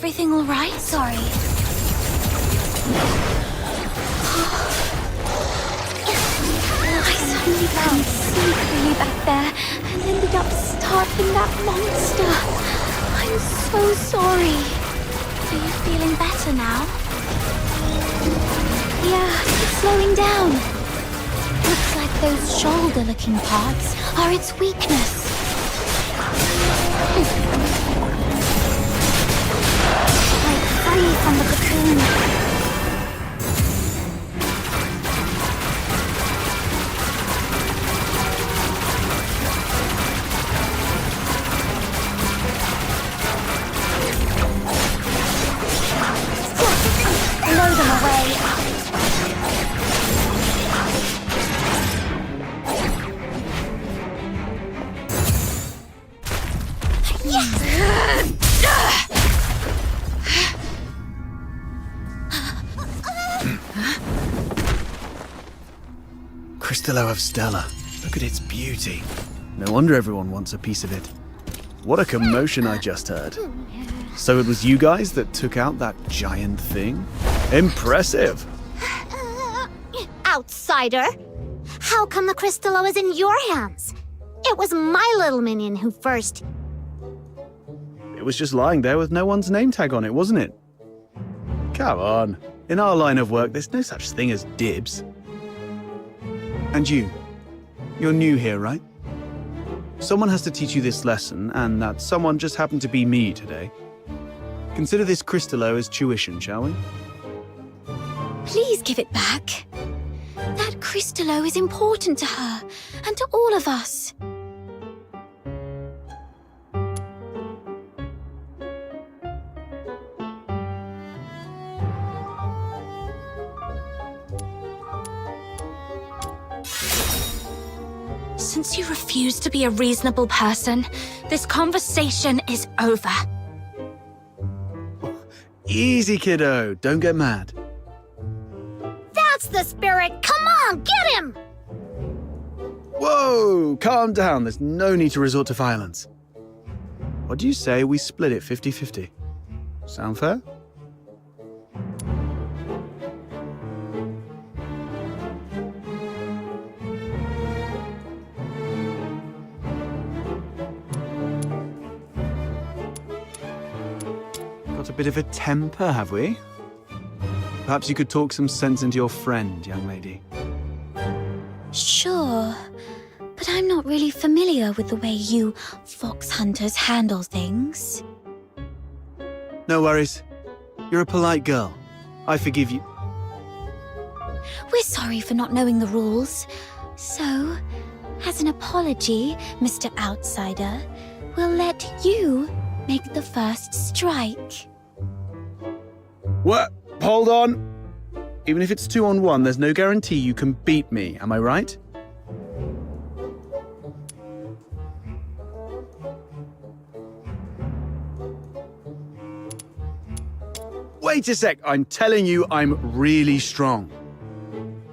everything all right? Sorry. I suddenly couldn't see clearly back there and ended up startling that monster. I'm so sorry. Are you feeling better now? Yeah, it's slowing down. Looks like those shoulder-looking parts are its weakness. Break free from the cocoon. Blow them away. Cristallo of Stella. Look at its beauty. No wonder everyone wants a piece of it. What a commotion I just heard. So it was you guys that took out that giant thing? Impressive! Outsider! How come the Cristallo is in your hands? It was my little minion who first... It was just lying there with no one's name tag on it, wasn't it? Come on. In our line of work, there's no such thing as dibs. And you're new here, right? Someone has to teach you this lesson, and that someone just happened to be me today. Consider this Cristallo as tuition, shall we? Please give it back. That Cristallo is important to her, and to all of us. Since you refuse to be a reasonable person, this conversation is over. Easy, kiddo. Don't get mad. That's the spirit! Come on, get him! Whoa! Calm down. There's no need to resort to violence. What do you say we split it 50-50? Sound fair? Got a bit of a temper, have we? Perhaps you could talk some sense into your friend, young lady. Sure, but I'm not really familiar with the way you fox hunters handle things. No worries. You're a polite girl. I forgive you. We're sorry for not knowing the rules. So, as an apology, Mr. Outsider, we'll let you make the first strike. What? Hold on. Even if it's 2-on-1, there's no guarantee you can beat me, am I right? Wait a sec, I'm telling you I'm really strong.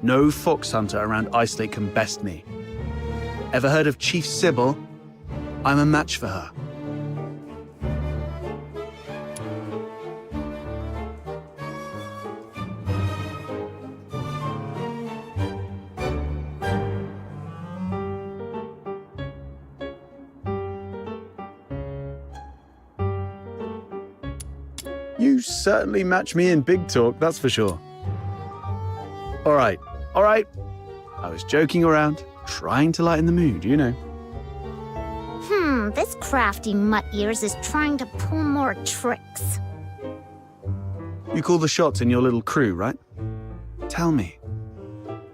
No fox hunter around Ice Lake can best me. Ever heard of Chief Sybil? I'm a match for her. You certainly match me in big talk, that's for sure. All right. I was joking around, trying to lighten the mood, you know. This crafty mutt-ears is trying to pull more tricks. You call the shots in your little crew, right? Tell me,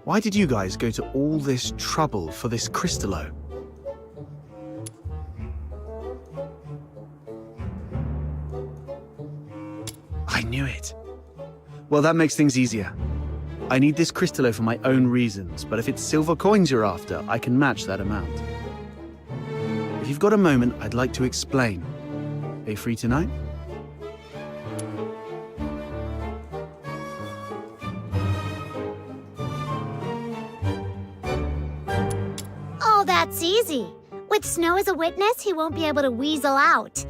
why did you guys go to all this trouble for this Cristallo? I knew it. Well, that makes things easier. I need this Cristallo for my own reasons, but if it's silver coins you're after, I can match that amount. If you've got a moment, I'd like to explain. Are you free tonight? Oh, that's easy. With Snow as a witness, he won't be able to weasel out.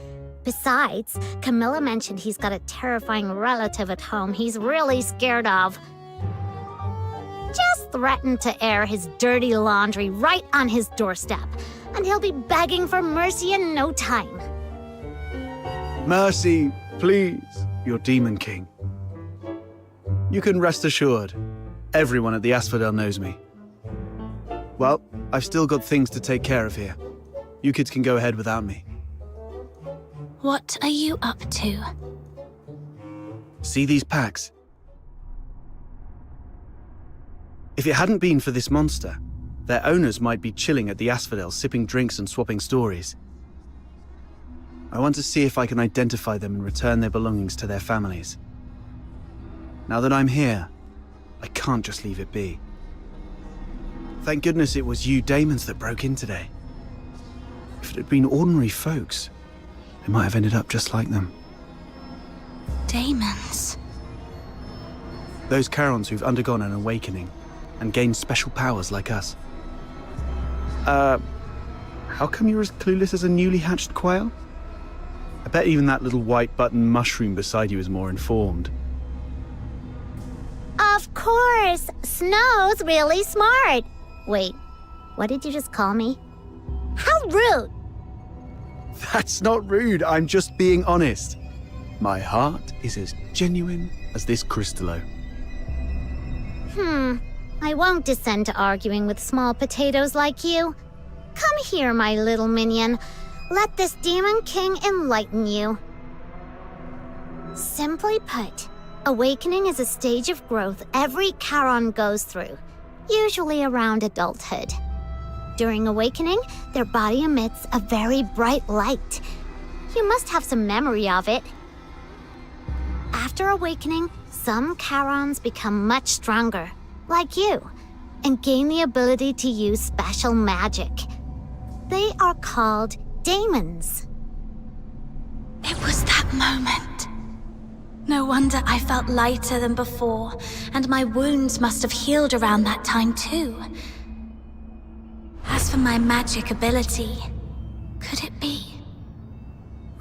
Besides, Camilla mentioned he's got a terrifying relative at home he's really scared of. Just threaten to air his dirty laundry right on his doorstep, and he'll be begging for mercy in no time. Mercy, please, your Demon King. You can rest assured, everyone at the Asphodel knows me. Well, I've still got things to take care of here. You kids can go ahead without me. What are you up to? See these packs? If it hadn't been for this monster, their owners might be chilling at the Asphodel, sipping drinks and swapping stories. I want to see if I can identify them and return their belongings to their families. Now that I'm here, I can't just leave it be. Thank goodness it was you Daemons that broke in today. If it had been ordinary folks, they might have ended up just like them. Daemons? Those Charons who've undergone an awakening and gained special powers like us. How come you're as clueless as a newly hatched quail? I bet even that little white button mushroom beside you is more informed. Of course! Snow's really smart! Wait, what did you just call me? How rude! That's not rude, I'm just being honest. My heart is as genuine as this crystallo. I won't descend to arguing with small potatoes like you. Come here, my little minion. Let this Demon King enlighten you. Simply put, awakening is a stage of growth every Charon goes through, usually around adulthood. During awakening, their body emits a very bright light. You must have some memory of it. After awakening, some Charons become much stronger, like you, and gain the ability to use special magic. They are called daemons. It was that moment. No wonder I felt lighter than before, and my wounds must have healed around that time too. As for my magic ability, could it be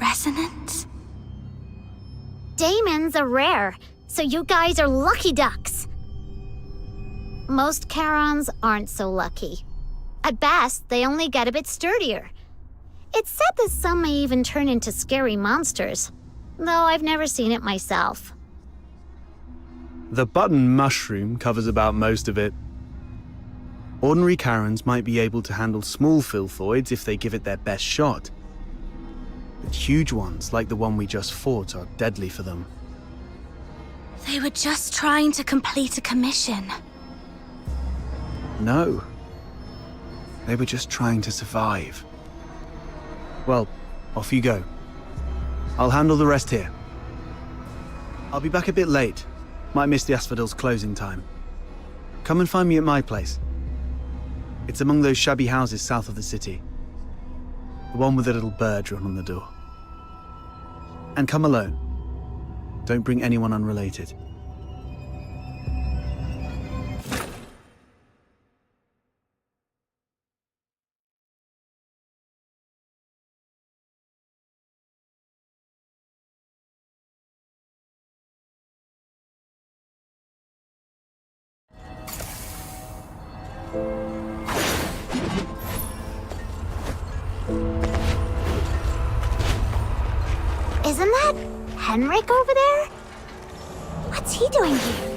resonance? Daemons are rare, so you guys are lucky ducks. Most Charons aren't so lucky. At best, they only get a bit sturdier. It's said that some may even turn into scary monsters, though I've never seen it myself. The button mushroom covers about most of it. Ordinary Charons might be able to handle small filthoids if they give it their best shot. But huge ones, like the one we just fought, are deadly for them. They were just trying to complete a commission. No. They were just trying to survive. Well, off you go. I'll handle the rest here. I'll be back a bit late. Might miss the Asphodel's closing time. Come and find me at my place. It's among those shabby houses south of the city. The one with the little bird drawn on the door. And come alone. Don't bring anyone unrelated. Isn't that Henrik over there? What's he doing here?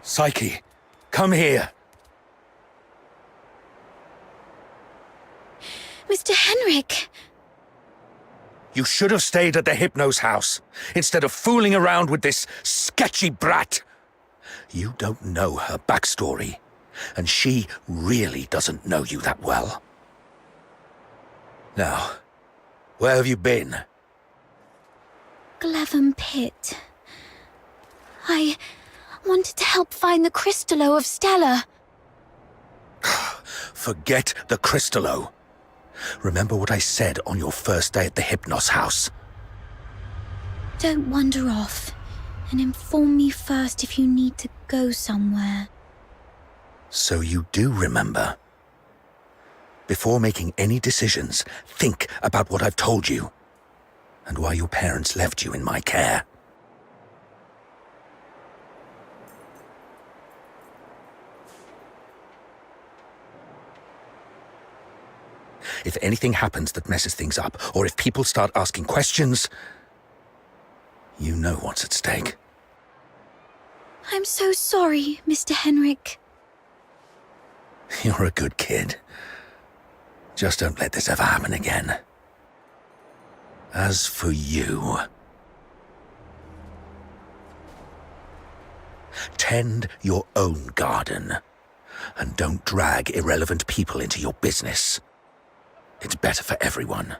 Psyche, come here. Mr. Henrik! You should have stayed at the Hypno's house, instead of fooling around with this sketchy brat. You don't know her backstory, and she really doesn't know you that well. Now, where have you been? Glevum Pit. I wanted to help find the Crystallo of Stella. Forget the Crystallo. Remember what I said on your first day at the Hypnos house? Don't wander off, and inform me first if you need to go somewhere. So you do remember. Before making any decisions, think about what I've told you, and why your parents left you in my care. If anything happens that messes things up, or if people start asking questions, you know what's at stake. I'm so sorry, Mr. Henrik. You're a good kid. Just don't let this ever happen again. As for you, tend your own garden, and don't drag irrelevant people into your business. It's better for everyone.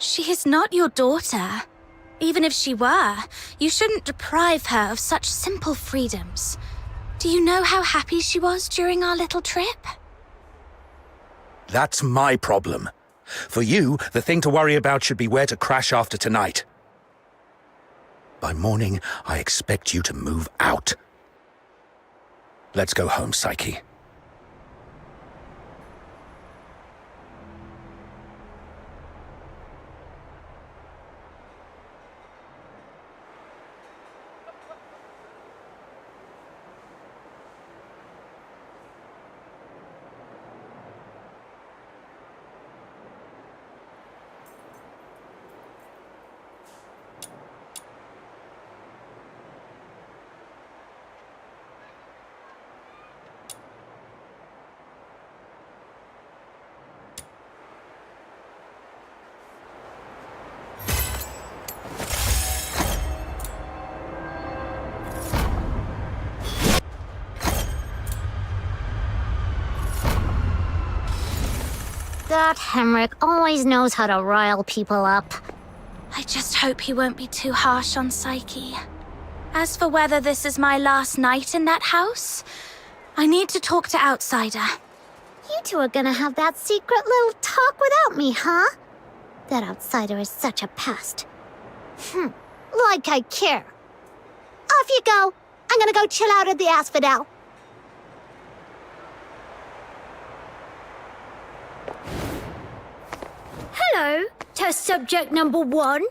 She is not your daughter. Even if she were, you shouldn't deprive her of such simple freedoms. Do you know how happy she was during our little trip? That's my problem. For you, the thing to worry about should be where to crash after tonight. By morning, I expect you to move out. Let's go home, Psyche. That Henrik always knows how to rile people up. I just hope he won't be too harsh on Psyche. As for whether this is my last night in that house, I need to talk to Outsider. You two are gonna have that secret little talk without me, huh? That Outsider is such a pest. Like I care. Off you go. I'm gonna go chill out at the Asphodel. Hello, test subject number 1.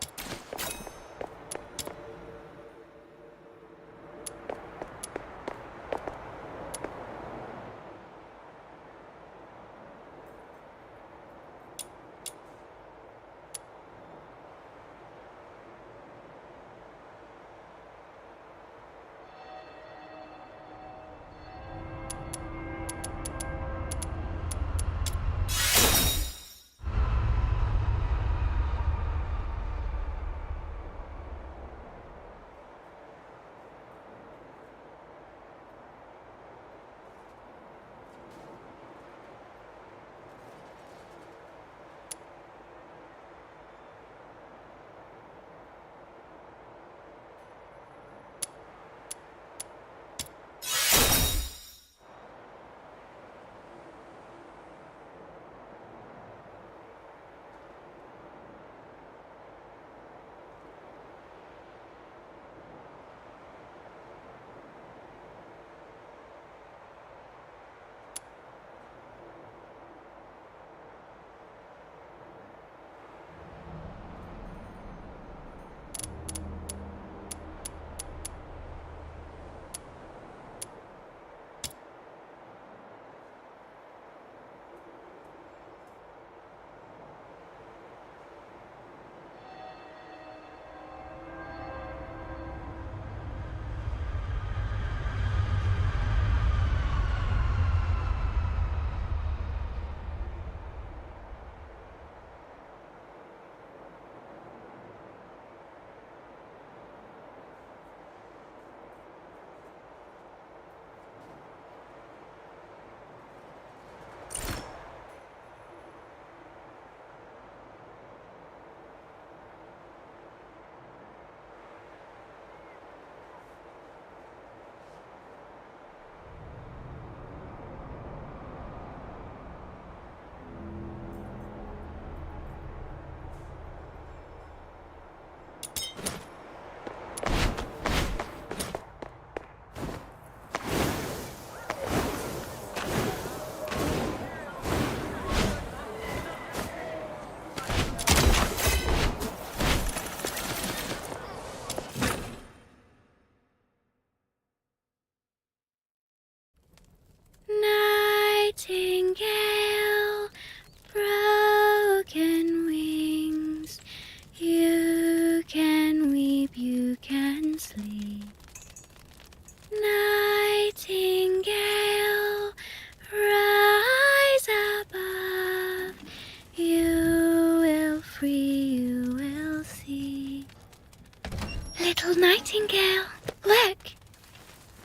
Nightingale, look.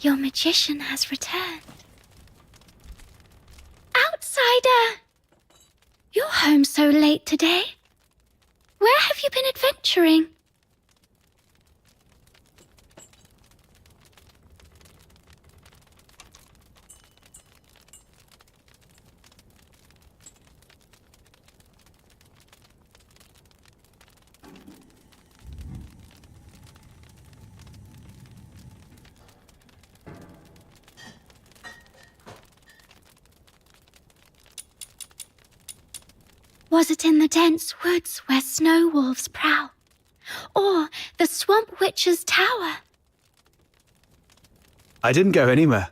Your magician has returned. Outsider! You're home so late today. Where have you been adventuring? Was it in the dense woods where snow wolves prowl? Or the swamp witch's tower? I didn't go anywhere.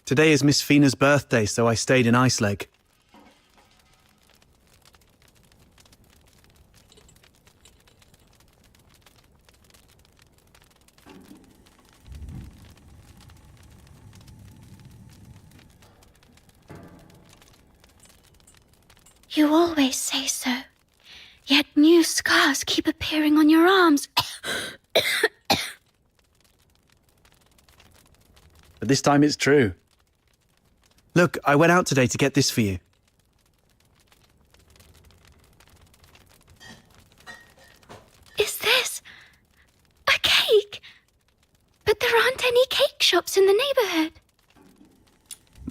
Today is Miss Fina's birthday, so I stayed in Ice Lake. You always say so, yet new scars keep appearing on your arms. But this time it's true. Look, I went out today to get this for you. Is this a cake? But there aren't any cake shops in the neighborhood.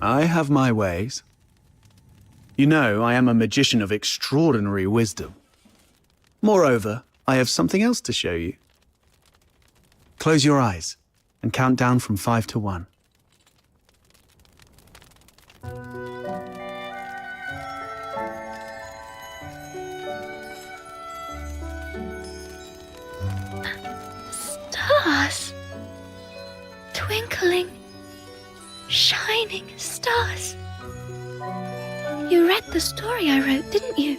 I have my ways. You know, I am a magician of extraordinary wisdom. Moreover, I have something else to show you. Close your eyes and count down from 5 to 1. Stars. Twinkling, shining stars. You read the story I wrote, didn't you?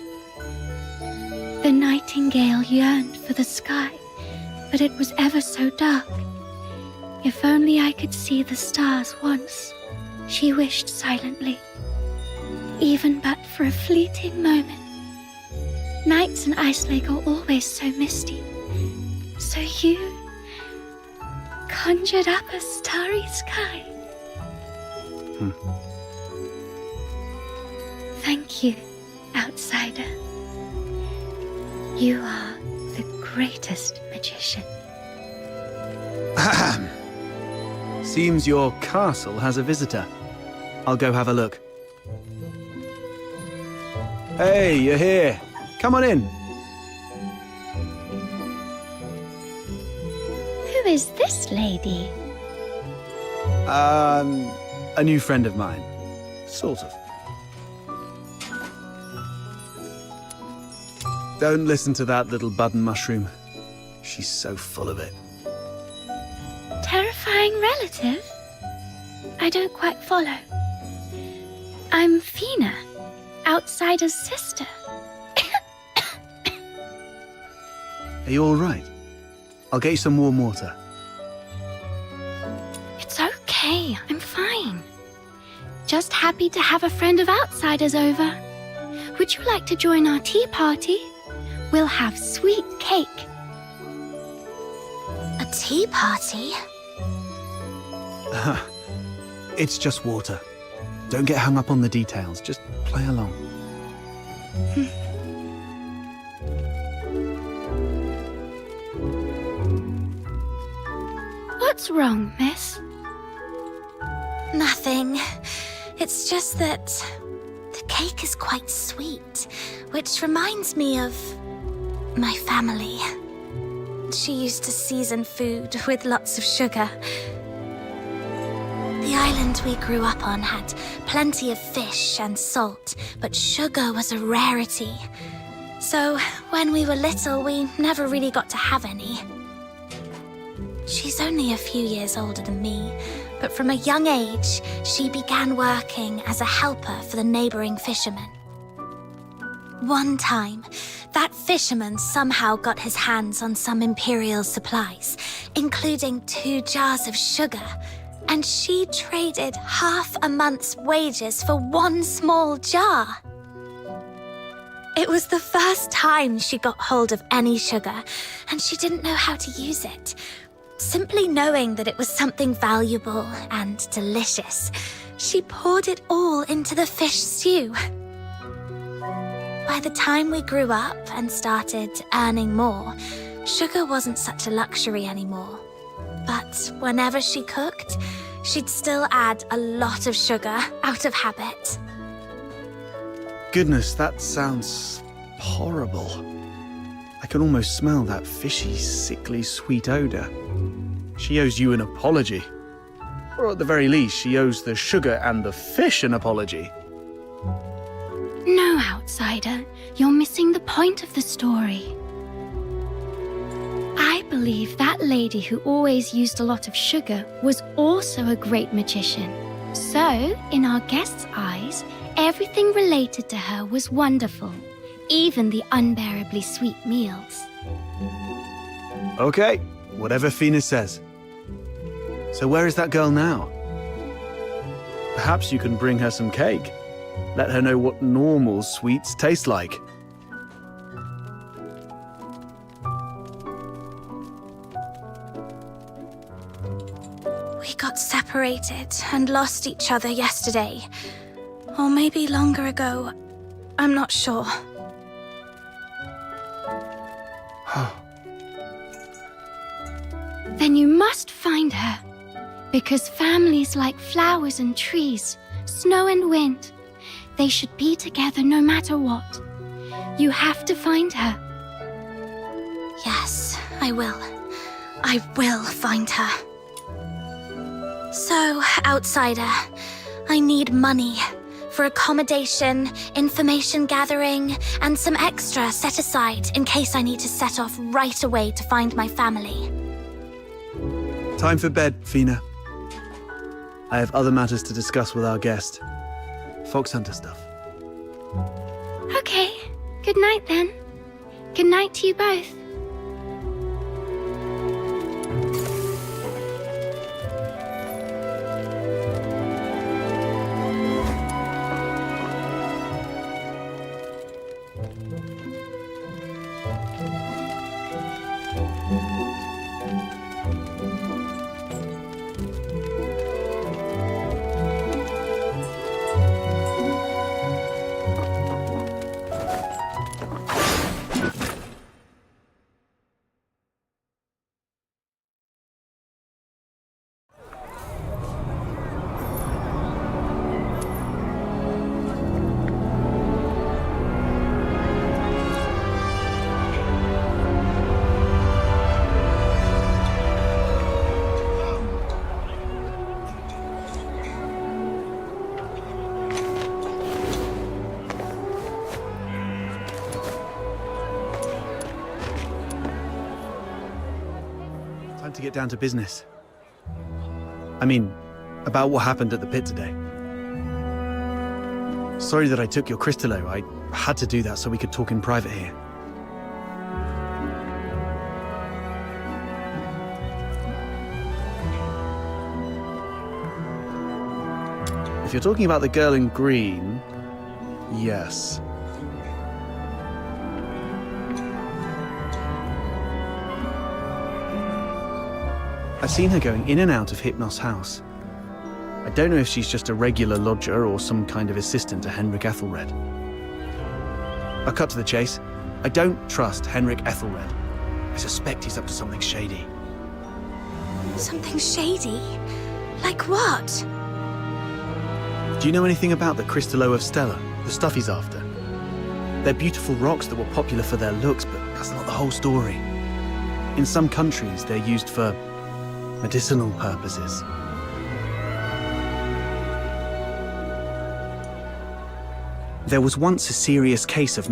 The nightingale yearned for the sky, but it was ever so dark. If only I could see the stars once, she wished silently, even but for a fleeting moment. Nights in Ice Lake are always so misty, so you conjured up a starry sky. Thank you, outsider. You are the greatest magician. Ahem. Seems your castle has a visitor. I'll go have a look. Hey, you're here. Come on in. Who is this lady? A new friend of mine. Sort of. Don't listen to that little button mushroom. She's so full of it. Terrifying relative? I don't quite follow. I'm Fina, outsider's sister. Are you all right? I'll get you some warm water. It's okay, I'm fine. Just happy to have a friend of outsiders over. Would you like to join our tea party? We'll have sweet cake. A tea party? It's just water. Don't get hung up on the details. Just play along. What's wrong, miss? Nothing. It's just that the cake is quite sweet, which reminds me of my family. She used to season food with lots of sugar. The island we grew up on had plenty of fish and salt, but sugar was a rarity. So when we were little, we never really got to have any. She's only a few years older than me, but from a young age, she began working as a helper for the neighboring fishermen. One time, that fisherman somehow got his hands on some imperial supplies, including 2 jars of sugar, and she traded half a month's wages for 1 small jar. It was the first time she got hold of any sugar, and she didn't know how to use it. Simply knowing that it was something valuable and delicious, she poured it all into the fish stew. By the time we grew up and started earning more, sugar wasn't such a luxury anymore. But whenever she cooked, she'd still add a lot of sugar out of habit. Goodness, that sounds horrible. I can almost smell that fishy, sickly, sweet odor. She owes you an apology. Or at the very least, she owes the sugar and the fish an apology. No, outsider, you're missing the point of the story. I believe that lady who always used a lot of sugar was also a great magician. So, in our guest's eyes, everything related to her was wonderful, even the unbearably sweet meals. Okay, whatever Fina says. So where is that girl now? Perhaps you can bring her some cake. Let her know what normal sweets taste like. We got separated and lost each other yesterday. Or maybe longer ago. I'm not sure. Then you must find her. Because families like flowers and trees, snow and wind, they should be together no matter what. You have to find her. Yes, I will. I will find her. So, outsider, I need money for accommodation, information gathering, and some extra set aside in case I need to set off right away to find my family. Time for bed, Fina. I have other matters to discuss with our guest. Fox hunter stuff. Okay, good night then. Good night to you both. Time to get down to business. I mean, about what happened at the pit today. Sorry that I took your Crystallo. I had to do that so we could talk in private here. If you're talking about the girl in green, yes. I've seen her going in and out of Hypnos' house. I don't know if she's just a regular lodger or some kind of assistant to Henrik Ethelred. I'll cut to the chase. I don't trust Henrik Ethelred. I suspect he's up to something shady. Something shady? Like what? Do you know anything about the Crystallo of Stella, the stuff he's after? They're beautiful rocks that were popular for their looks, but that's not the whole story. In some countries, they're used for medicinal purposes. There was once a serious case of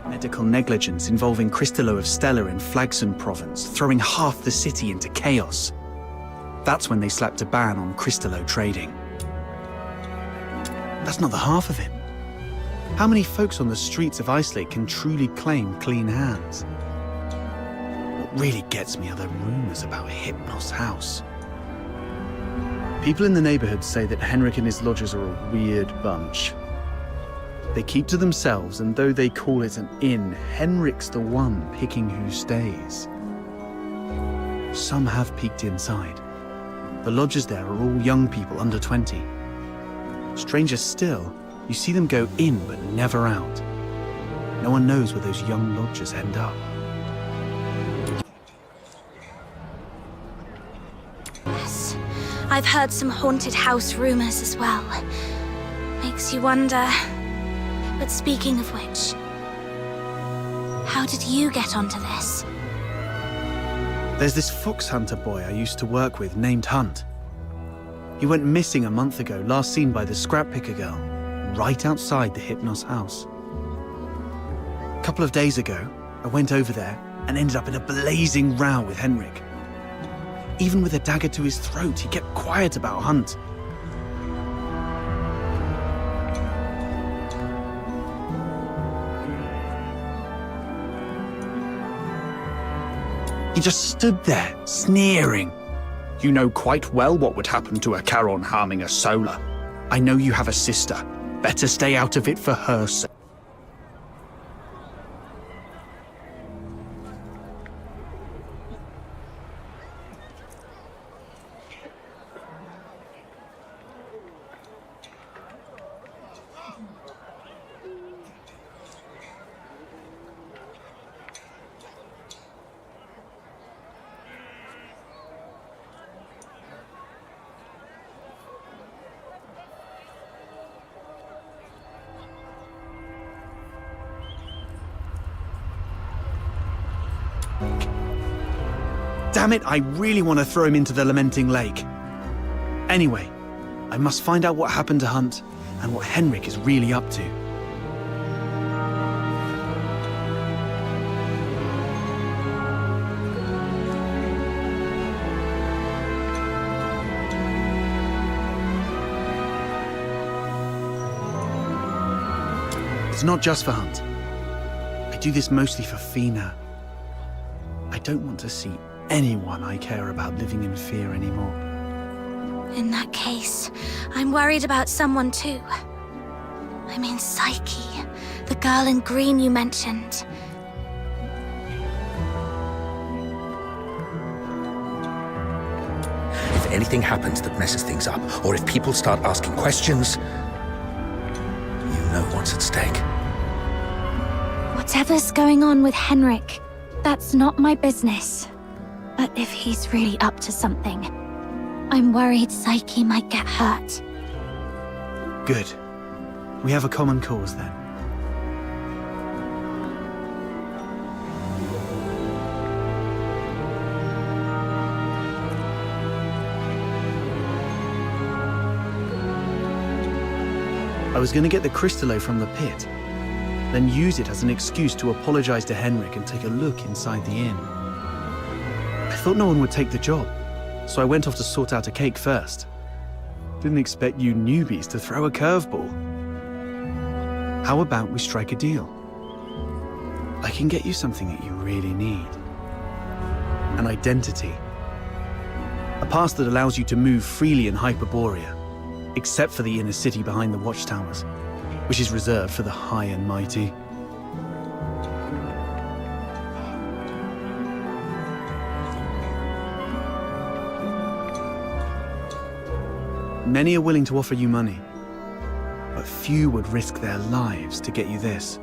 medical negligence involving Crystallo of Stella in Flagson province, throwing half the city into chaos. That's when they slapped a ban on Crystallo trading. That's not the half of it. How many folks on the streets of Islake can truly claim clean hands? What really gets me are the rumors about Hypnos' house. People in the neighborhood say that Henrik and his lodgers are a weird bunch. They keep to themselves, and though they call it an inn, Henrik's the one picking who stays. Some have peeked inside. The lodgers there are all young people under 20. Stranger still, you see them go in but never out. No one knows where those young lodgers end up. Yes, I've heard some haunted house rumors as well. Makes you wonder. But speaking of which, how did you get onto this? There's this fox hunter boy I used to work with named Hunt. He went missing a month ago, last seen by the scrap picker girl, right outside the Hypnos house. A couple of days ago, I went over there and ended up in a blazing row with Henrik. Even with a dagger to his throat, he kept quiet about Hunt. He just stood there, sneering. You know quite well what would happen to a Charon harming a Solar. I know you have a sister. Better stay out of it for her sake. Damn it, I really want to throw him into the Lamenting Lake. Anyway, I must find out what happened to Hunt and what Henrik is really up to. It's not just for Hunt. I do this mostly for Fina. I don't want to see anyone I care about living in fear anymore. In that case, I'm worried about someone too. I mean Psyche, the girl in green you mentioned. If anything happens that messes things up, or if people start asking questions, you know what's at stake. Whatever's going on with Henrik, that's not my business. But if he's really up to something, I'm worried Psyche might get hurt. Good. We have a common cause then. I was going to get the Crystallo from the pit, then use it as an excuse to apologize to Henrik and take a look inside the inn. I thought no one would take the job, so I went off to sort out a cake first. Didn't expect you newbies to throw a curveball. How about we strike a deal? I can get you something that you really need. An identity. A pass that allows you to move freely in Hyperborea, except for the inner city behind the watchtowers, which is reserved for the high and mighty. Many are willing to offer you money, but few would risk their lives to get you this.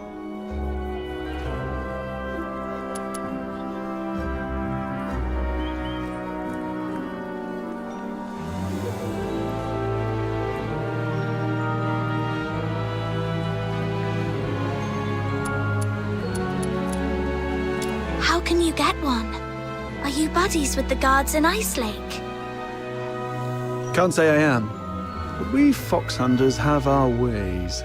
How can you get one? Are you buddies with the guards in Ice Lake? Can't say I am, but we fox hunters have our ways.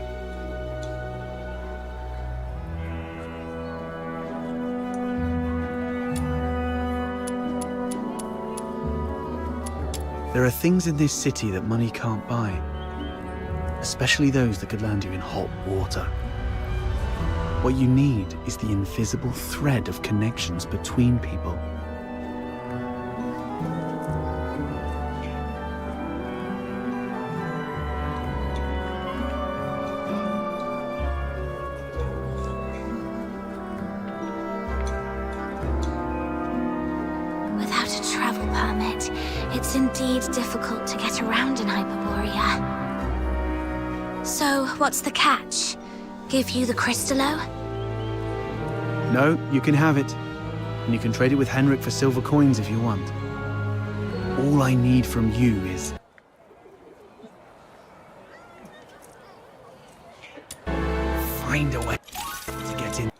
There are things in this city that money can't buy, especially those that could land you in hot water. What you need is the invisible thread of connections between people. is indeed difficult to get around in Hyperborea. So, what's the catch? Give you the Crystallo? No, you can have it. And you can trade it with Henrik for silver coins if you want. All I need from you is... find a way to get in.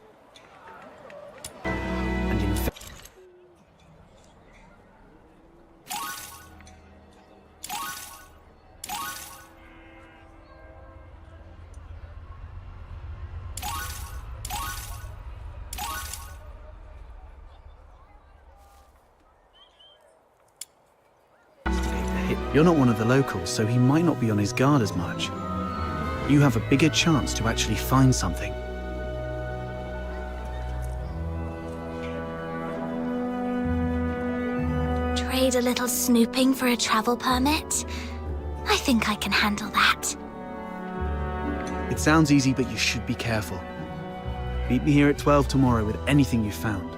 And you're not one of the locals, so he might not be on his guard as much. You have a bigger chance to actually find something. Trade a little snooping for a travel permit? I think I can handle that. It sounds easy, but you should be careful. Meet me here at 12 tomorrow with anything you found.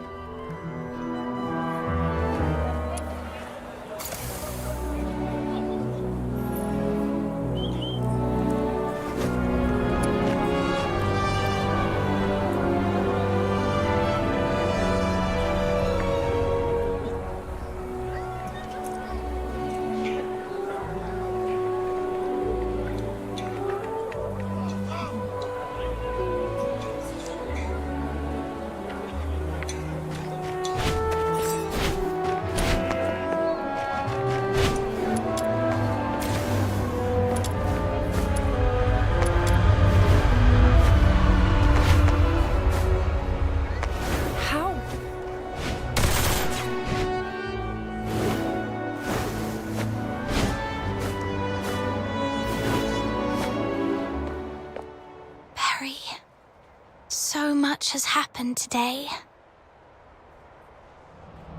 So much has happened today.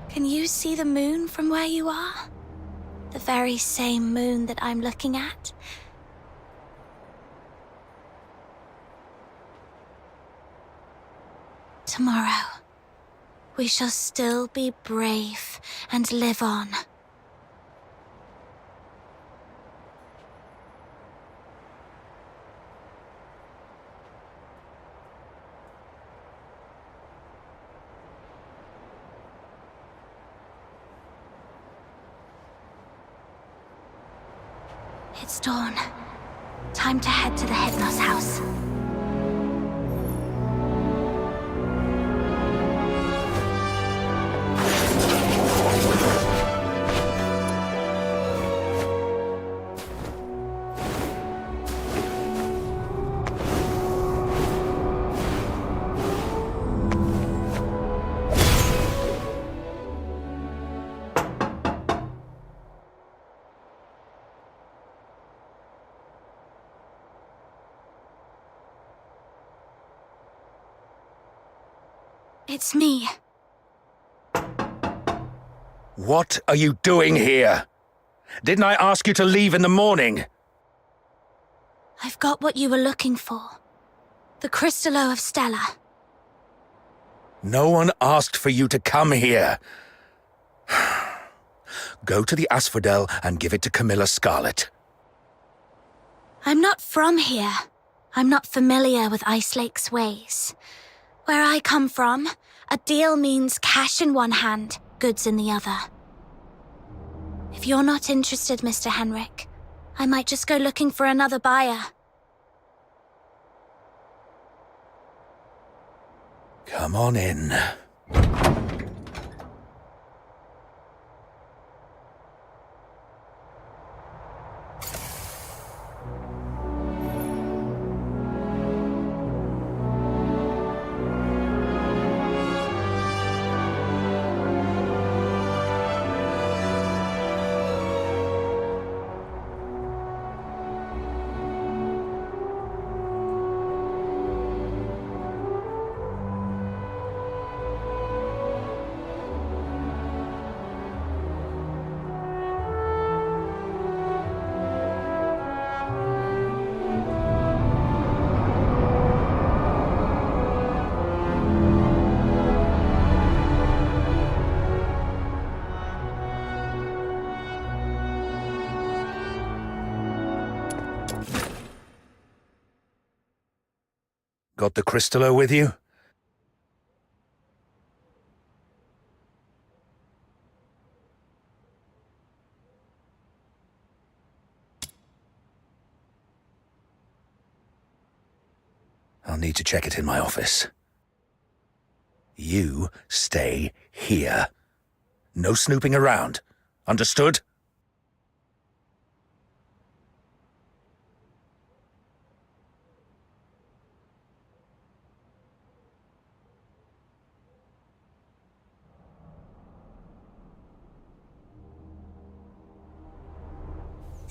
Can you see the moon from where you are? The very same moon that I'm looking at? Tomorrow, we shall still be brave and live on. It's dawn. Time to head to the Hypnos house. It's me. What are you doing here? Didn't I ask you to leave in the morning? I've got what you were looking for. The Crystallo of Stella. No one asked for you to come here. Go to the Asphodel and give it to Camilla Scarlet. I'm not from here. I'm not familiar with Ice Lake's ways. Where I come from, a deal means cash in one hand, goods in the other. If you're not interested, Mr. Henrik, I might just go looking for another buyer. Come on in. Got the crystallo with you? I'll need to check it in my office. You stay here. No snooping around. Understood?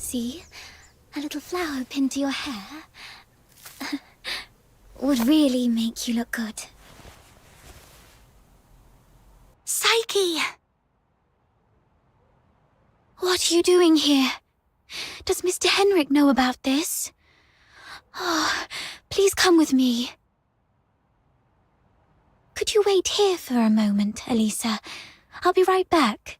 See? A little flower pinned to your hair would really make you look good. Psyche! What are you doing here? Does Mr. Henrik know about this? Oh, please come with me. Could you wait here for a moment, Elisa? I'll be right back.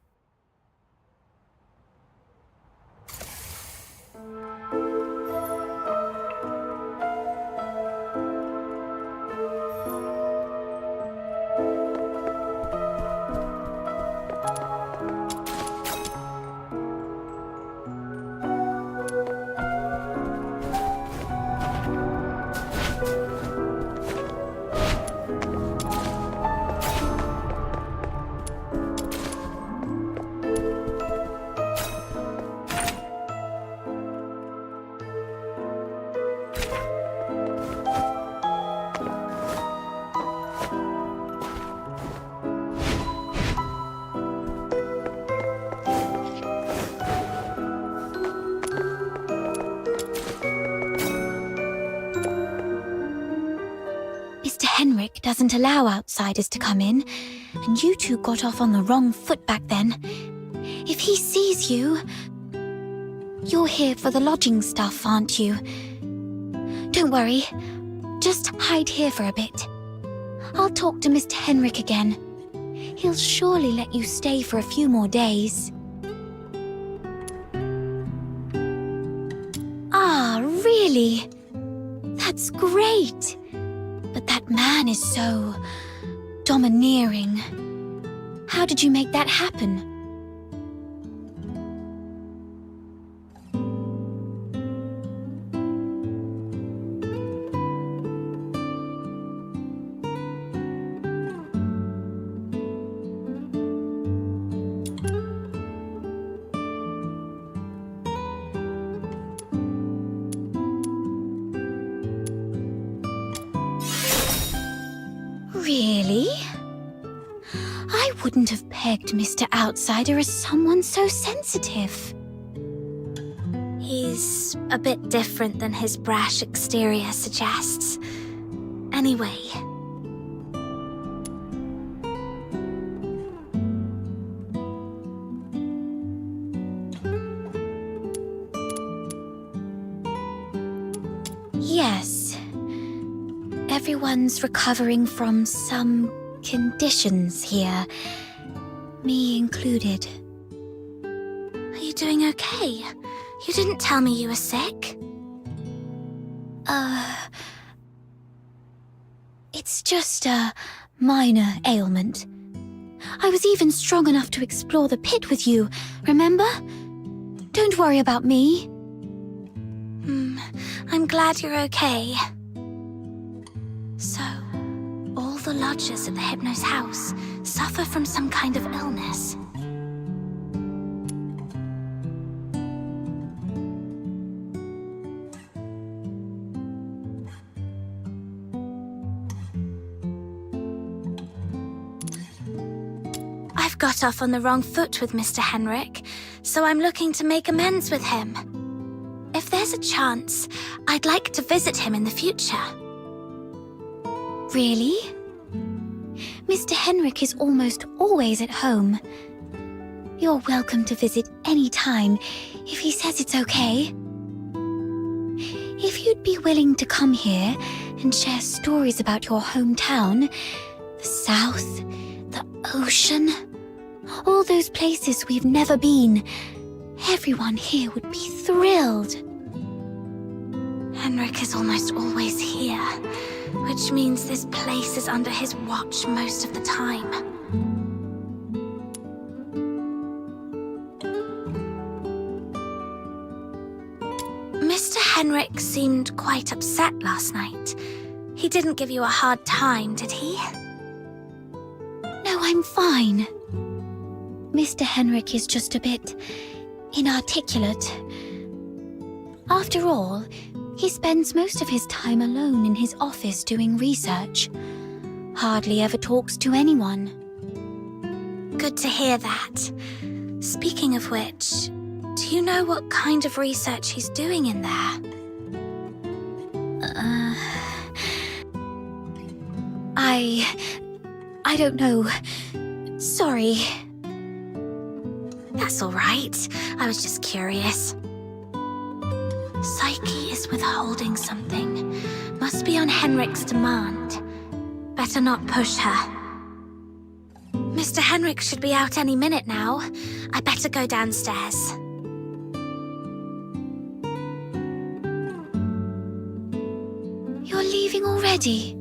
Henrik doesn't allow outsiders to come in, and you two got off on the wrong foot back then. If he sees you... You're here for the lodging stuff, aren't you? Don't worry. Just hide here for a bit. I'll talk to Mr. Henrik again. He'll surely let you stay for a few more days. Ah, really? That's great. But that man is so... domineering. How did you make that happen? Really? I wouldn't have pegged Mr. Outsider as someone so sensitive. He's a bit different than his brash exterior suggests. Anyway. Yes. Everyone's recovering from some conditions here, me included. Are you doing okay? You didn't tell me you were sick. It's just a minor ailment. I was even strong enough to explore the pit with you, remember? Don't worry about me. I'm glad you're okay. So, all the lodgers at the Hypno's house suffer from some kind of illness. I've got off on the wrong foot with Mr. Henrik, so I'm looking to make amends with him. If there's a chance, I'd like to visit him in the future. Really? Mr. Henrik is almost always at home. You're welcome to visit any time, if he says it's okay. If you'd be willing to come here and share stories about your hometown, the South, the ocean, all those places we've never been, everyone here would be thrilled. Henrik is almost always here, which means this place is under his watch most of the time. Mr. Henrik seemed quite upset last night. He didn't give you a hard time, did he? No, I'm fine. Mr. Henrik is just a bit inarticulate. After all, he spends most of his time alone in his office doing research. Hardly ever talks to anyone. Good to hear that. Speaking of which, do you know what kind of research he's doing in there? I don't know. Sorry. That's all right. I was just curious. Psyche is withholding something. Must be on Henrik's demand. Better not push her. Mr. Henrik should be out any minute now. I better go downstairs. You're leaving already?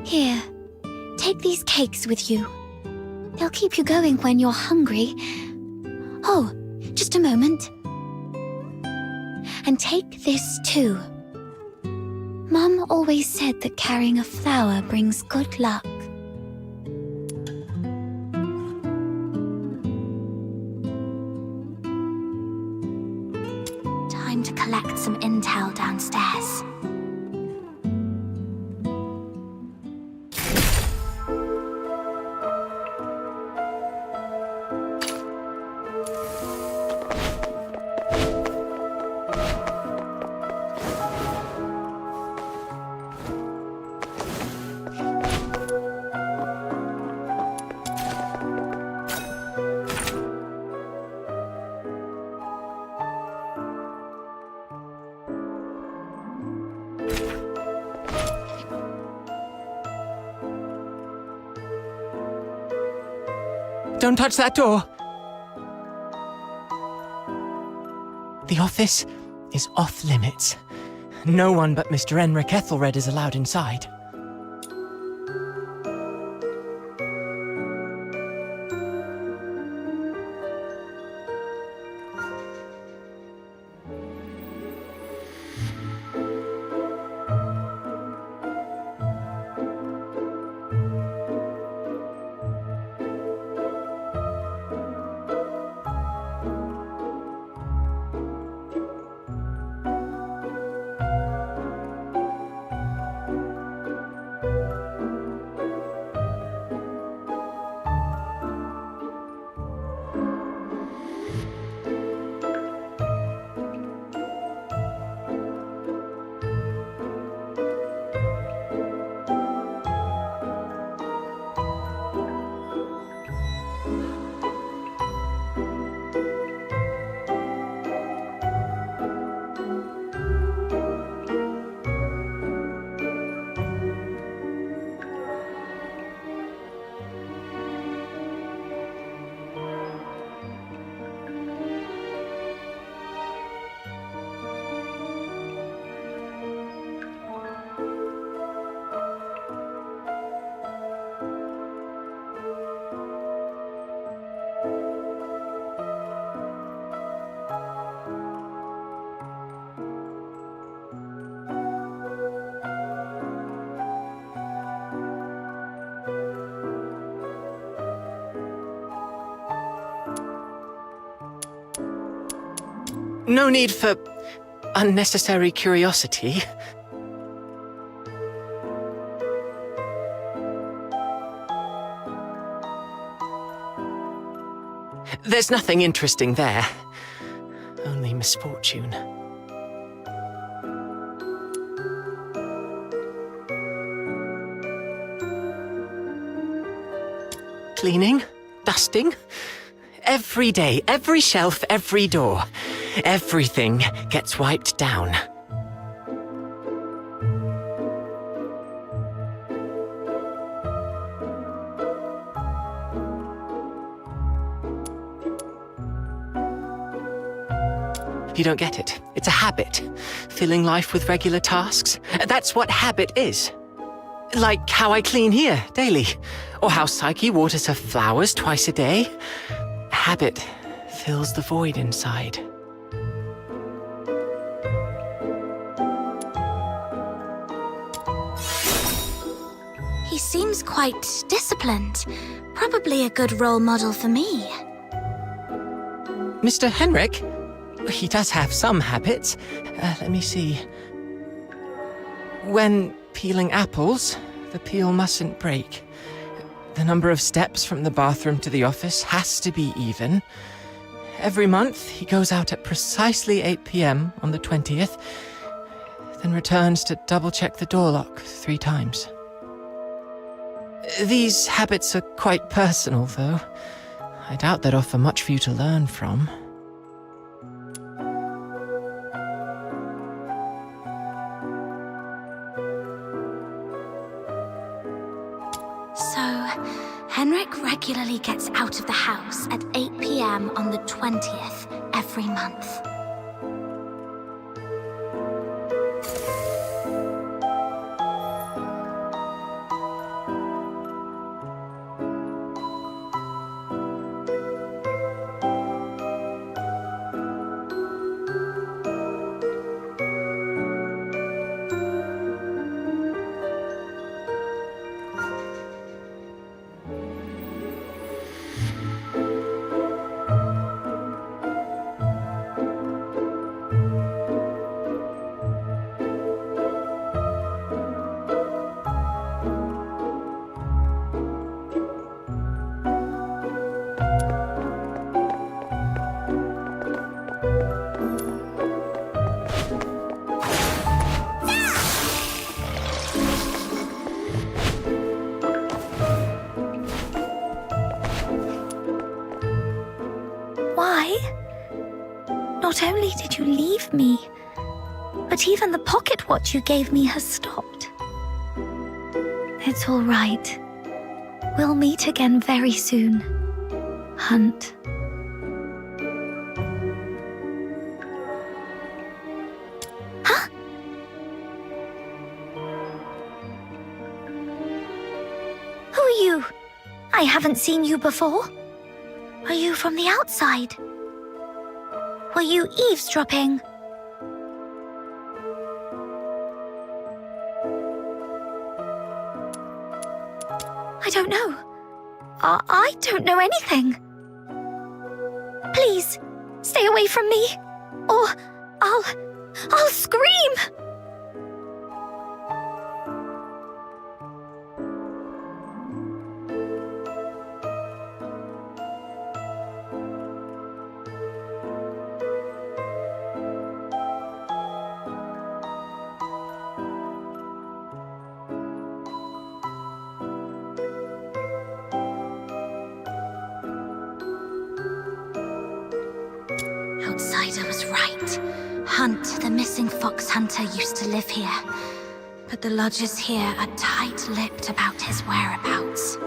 Here, take these cakes with you. They'll keep you going when you're hungry. Oh, just a moment. And take this too. Mum always said that carrying a flower brings good luck. Time to collect some intel downstairs. Don't touch that door! The office is off limits. No one but Mr. Enric Ethelred is allowed inside. No need for unnecessary curiosity. There's nothing interesting there. Only misfortune. Cleaning, dusting, Every day, every shelf, every door. Everything gets wiped down. You don't get it. It's a habit. Filling life with regular tasks. That's what habit is. Like how I clean here daily. Or how Psyche waters her flowers twice a day. Habit fills the void inside. He seems quite disciplined. Probably a good role model for me. Mr. Henrik? He does have some habits. Let me see. When peeling apples, the peel mustn't break. The number of steps from the bathroom to the office has to be even. Every month, he goes out at precisely 8 p.m. on the 20th, then returns to double-check the door lock 3 times. These habits are quite personal, though. I doubt they'd offer much for you to learn from. Henrik regularly gets out of the house at 8 p.m. on the 20th every month. Not only did you leave me, but even the pocket watch you gave me has stopped. It's all right. We'll meet again very soon, Hunt. Huh? Who are you? I haven't seen you before. Are you from the outside? Were you eavesdropping? I don't know. I don't know anything. Please, stay away from me, or I'll scream! Outsider was right. Hunt, the missing fox hunter, used to live here. But the lodgers here are tight-lipped about his whereabouts.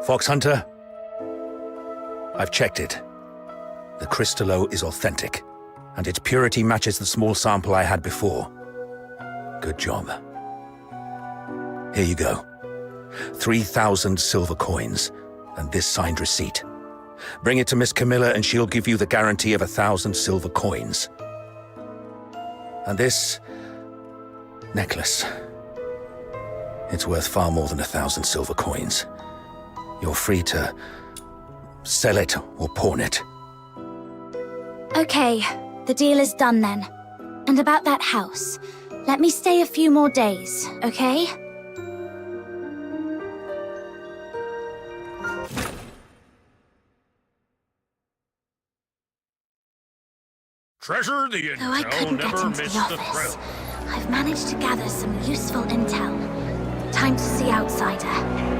Fox Hunter, I've checked it. The crystallo is authentic, and its purity matches the small sample I had before. Good job. Here you go. 3,000 silver coins, and this signed receipt. Bring it to Miss Camilla and she'll give you the guarantee of 1,000 silver coins. And this necklace. It's worth far more than 1,000 silver coins. You're free to sell it or pawn it. Okay, the deal is done then. And about that house, let me stay a few more days, okay? Treasure the Though I couldn't get into the office, I've managed to gather some useful intel. Time to see Outsider.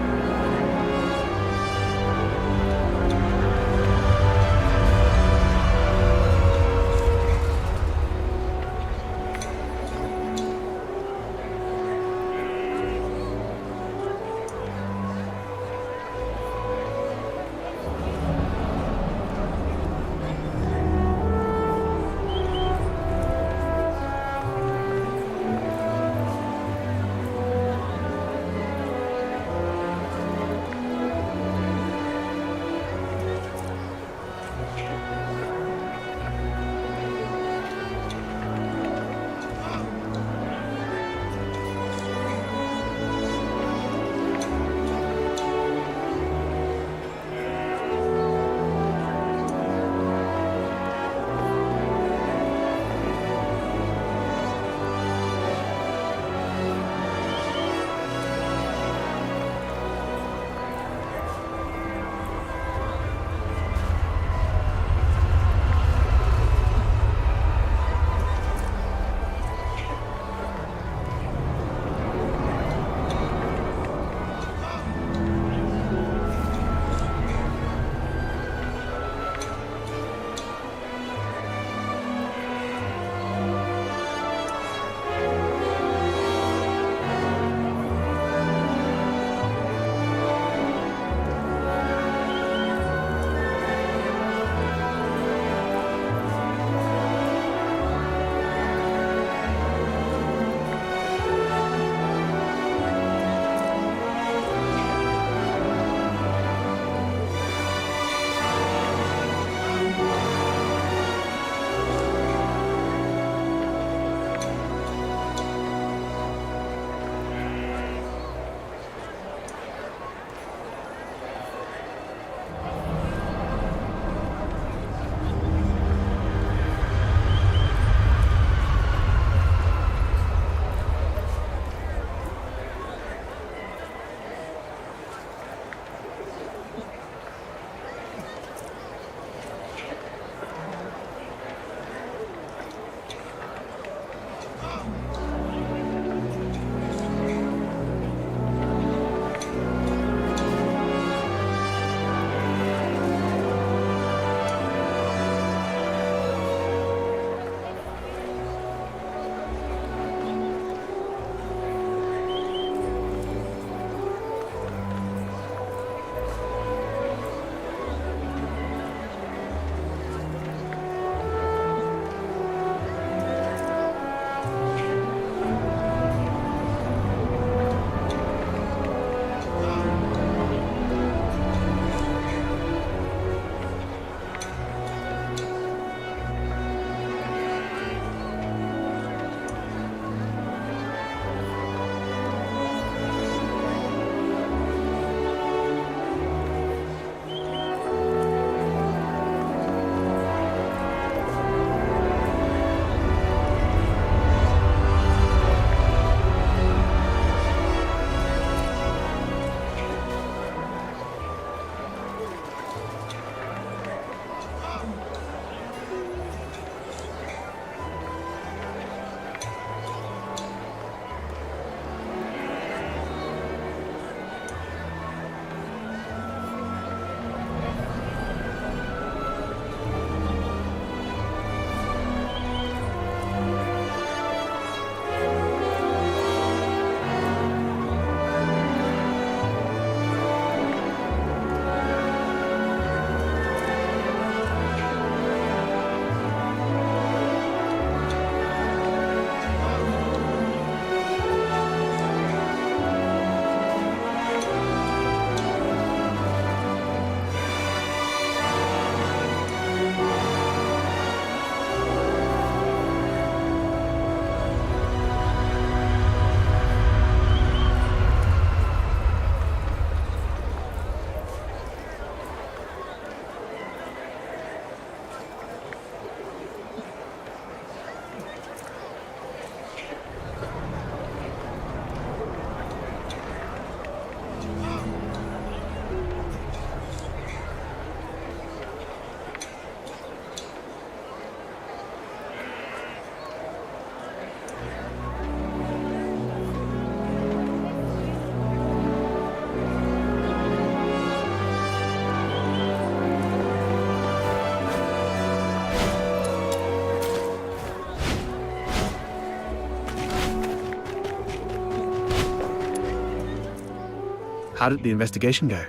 How did the investigation go?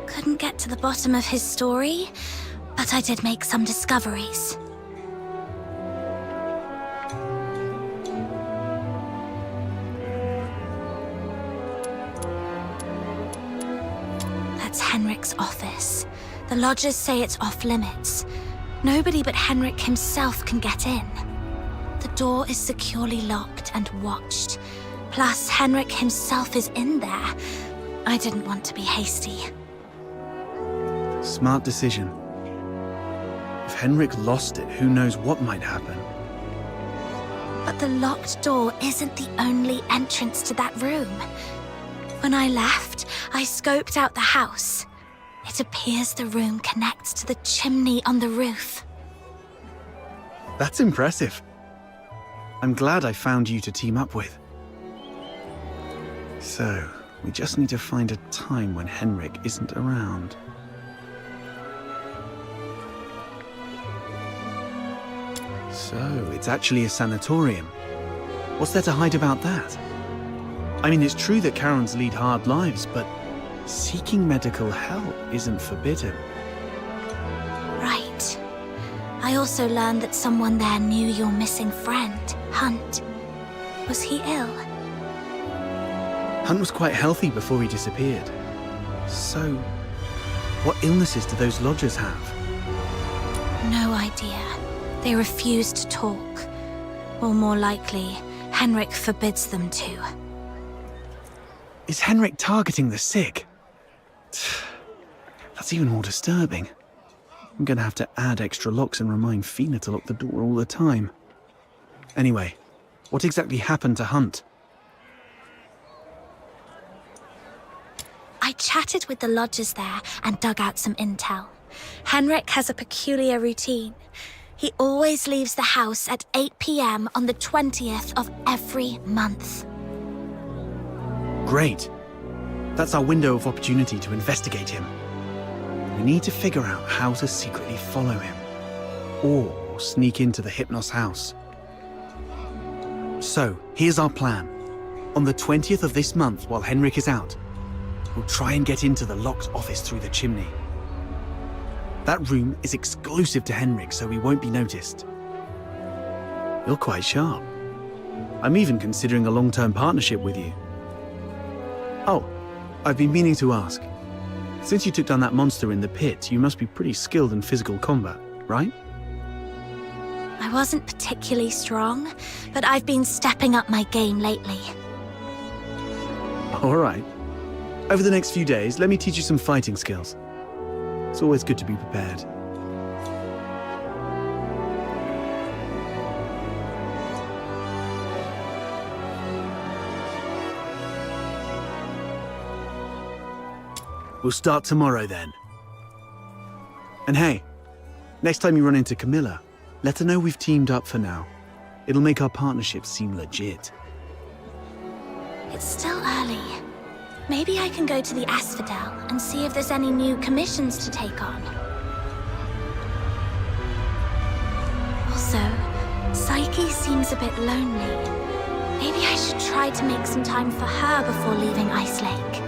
Couldn't get to the bottom of his story, but I did make some discoveries. That's Henrik's office. The lodgers say it's off limits. Nobody but Henrik himself can get in. The door is securely locked and watched. Plus, Henrik himself is in there. I didn't want to be hasty. Smart decision. If Henrik lost it, who knows what might happen. But the locked door isn't the only entrance to that room. When I left, I scoped out the house. It appears the room connects to the chimney on the roof. That's impressive. I'm glad I found you to team up with. So, we just need to find a time when Henrik isn't around. So, it's actually a sanatorium. What's there to hide about that? I mean, it's true that Karens lead hard lives, but seeking medical help isn't forbidden. Right. I also learned that someone there knew your missing friend, Hunt. Was he ill? Hunt was quite healthy before he disappeared. So, what illnesses do those lodgers have? No idea. They refuse to talk. Or more likely, Henrik forbids them to. Is Henrik targeting the sick? That's even more disturbing. I'm gonna have to add extra locks and remind Fina to lock the door all the time. Anyway, what exactly happened to Hunt? I chatted with the lodgers there and dug out some intel. Henrik has a peculiar routine. He always leaves the house at 8 p.m. on the 20th of every month. Great. That's our window of opportunity to investigate him. We need to figure out how to secretly follow him. Or sneak into the Hypnos house. So, here's our plan. On the 20th of this month, while Henrik is out, we'll try and get into the locked office through the chimney. That room is exclusive to Henrik, so we won't be noticed. You're quite sharp. I'm even considering a long-term partnership with you. Oh, I've been meaning to ask. Since you took down that monster in the pit, you must be pretty skilled in physical combat, right? I wasn't particularly strong, but I've been stepping up my game lately. All right. Over the next few days, let me teach you some fighting skills. It's always good to be prepared. We'll start tomorrow then. And hey, next time you run into Camilla, let her know we've teamed up for now. It'll make our partnership seem legit. It's still early. Maybe I can go to the Asphodel and see if there's any new commissions to take on. Also, Psyche seems a bit lonely. Maybe I should try to make some time for her before leaving Ice Lake.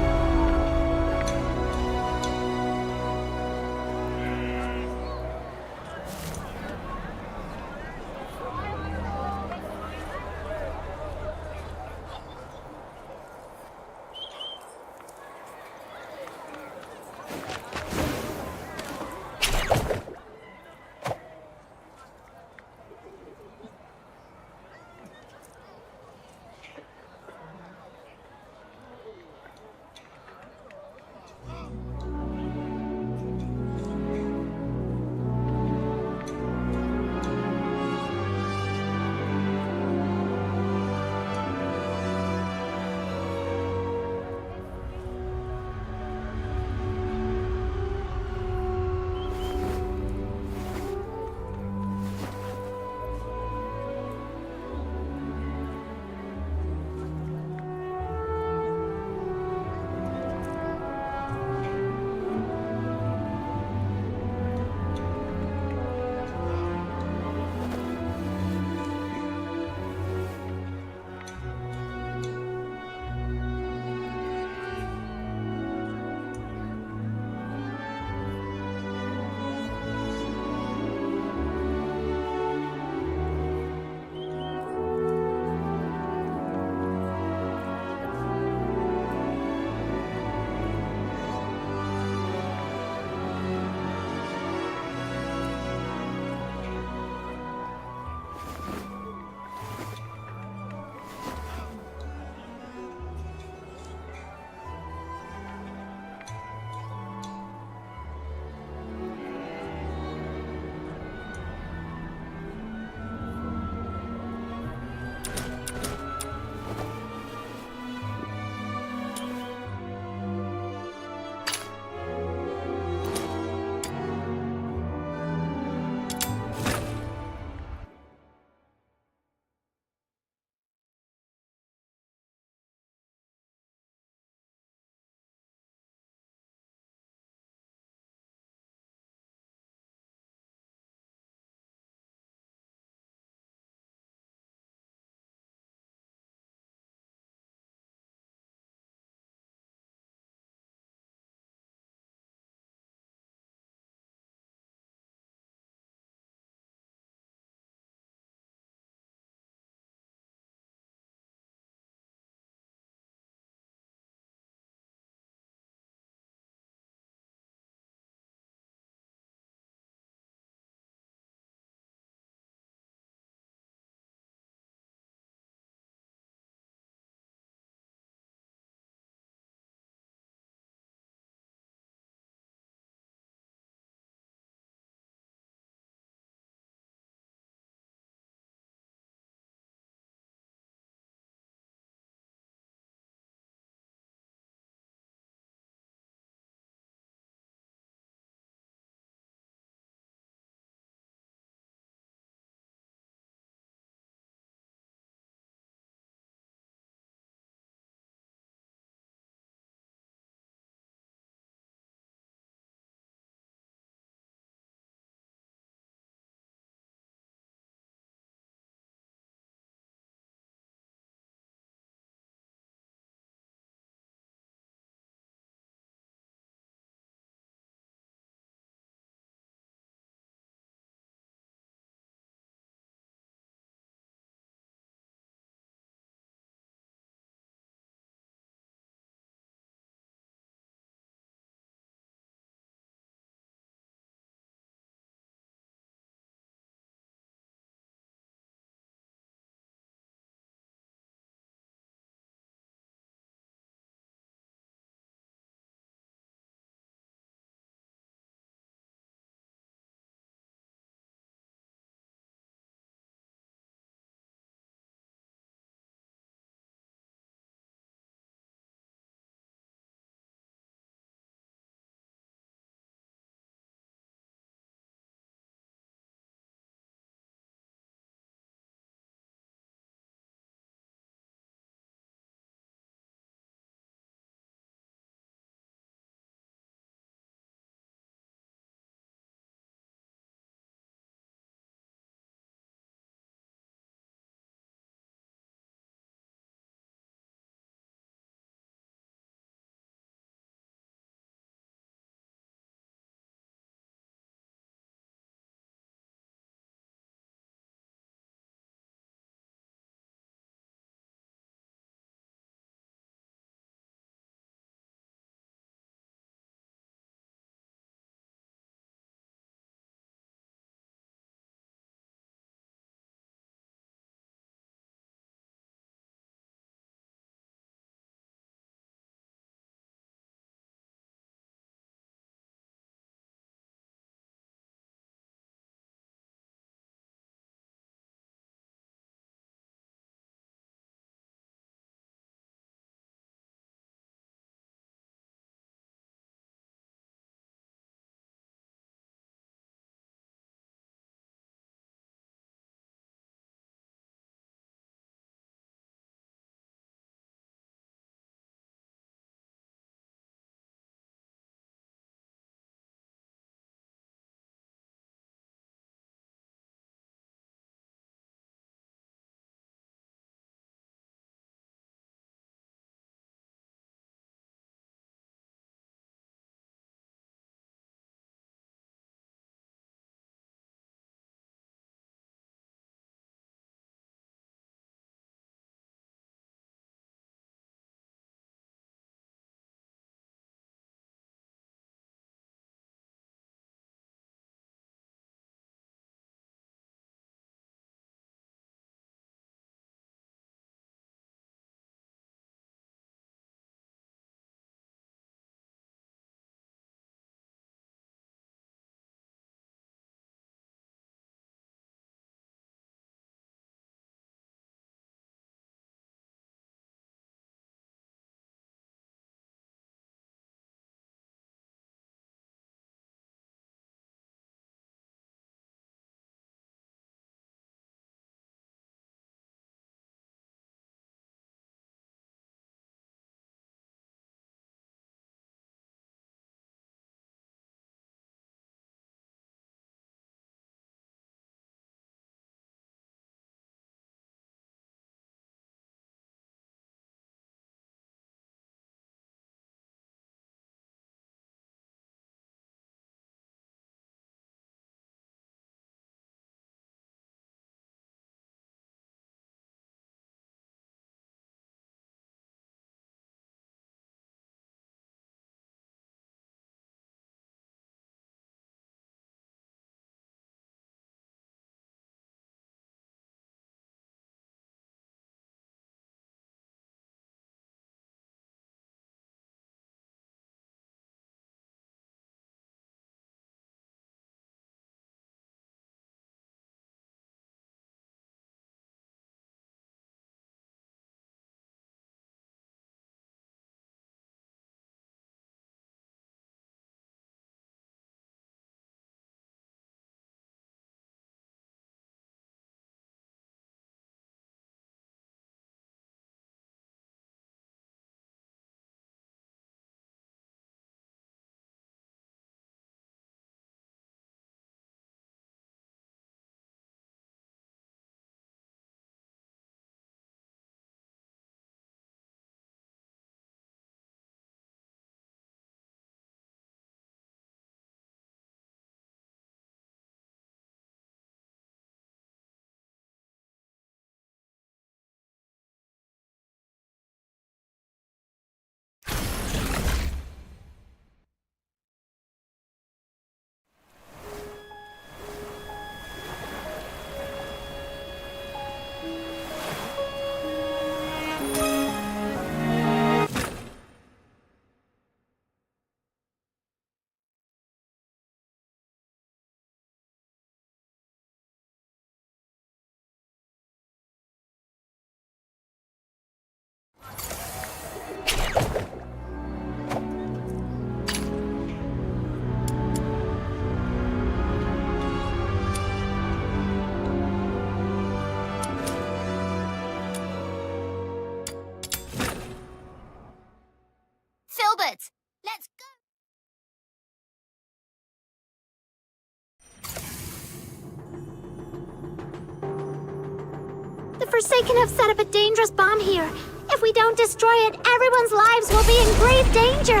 The Forsaken have set up a dangerous bomb here. If we don't destroy it, everyone's lives will be in grave danger.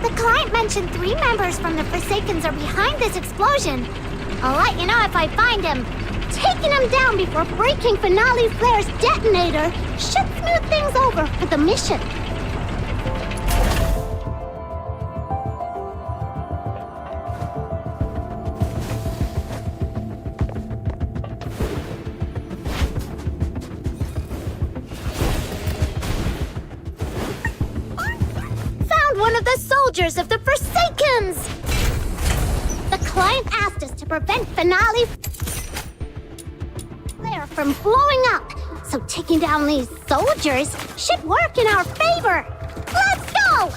The client mentioned 3 members from the Forsakens are behind this explosion. I'll let you know if I find him. Taking him down before breaking Finale Flare's detonator should smooth things over for the mission. One of the soldiers of the Forsakens! The client asked us to prevent Finale Flare from blowing up, so taking down these soldiers should work in our favor. Let's go!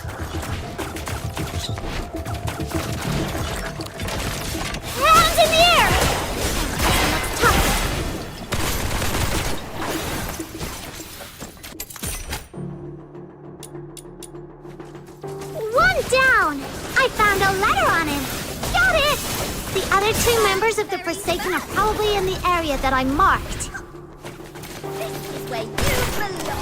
Hands in the air! Let's talk. One down! I found a letter on him! Got it! The other 2 members of the Forsaken are probably in the area that I marked. This is where you belong!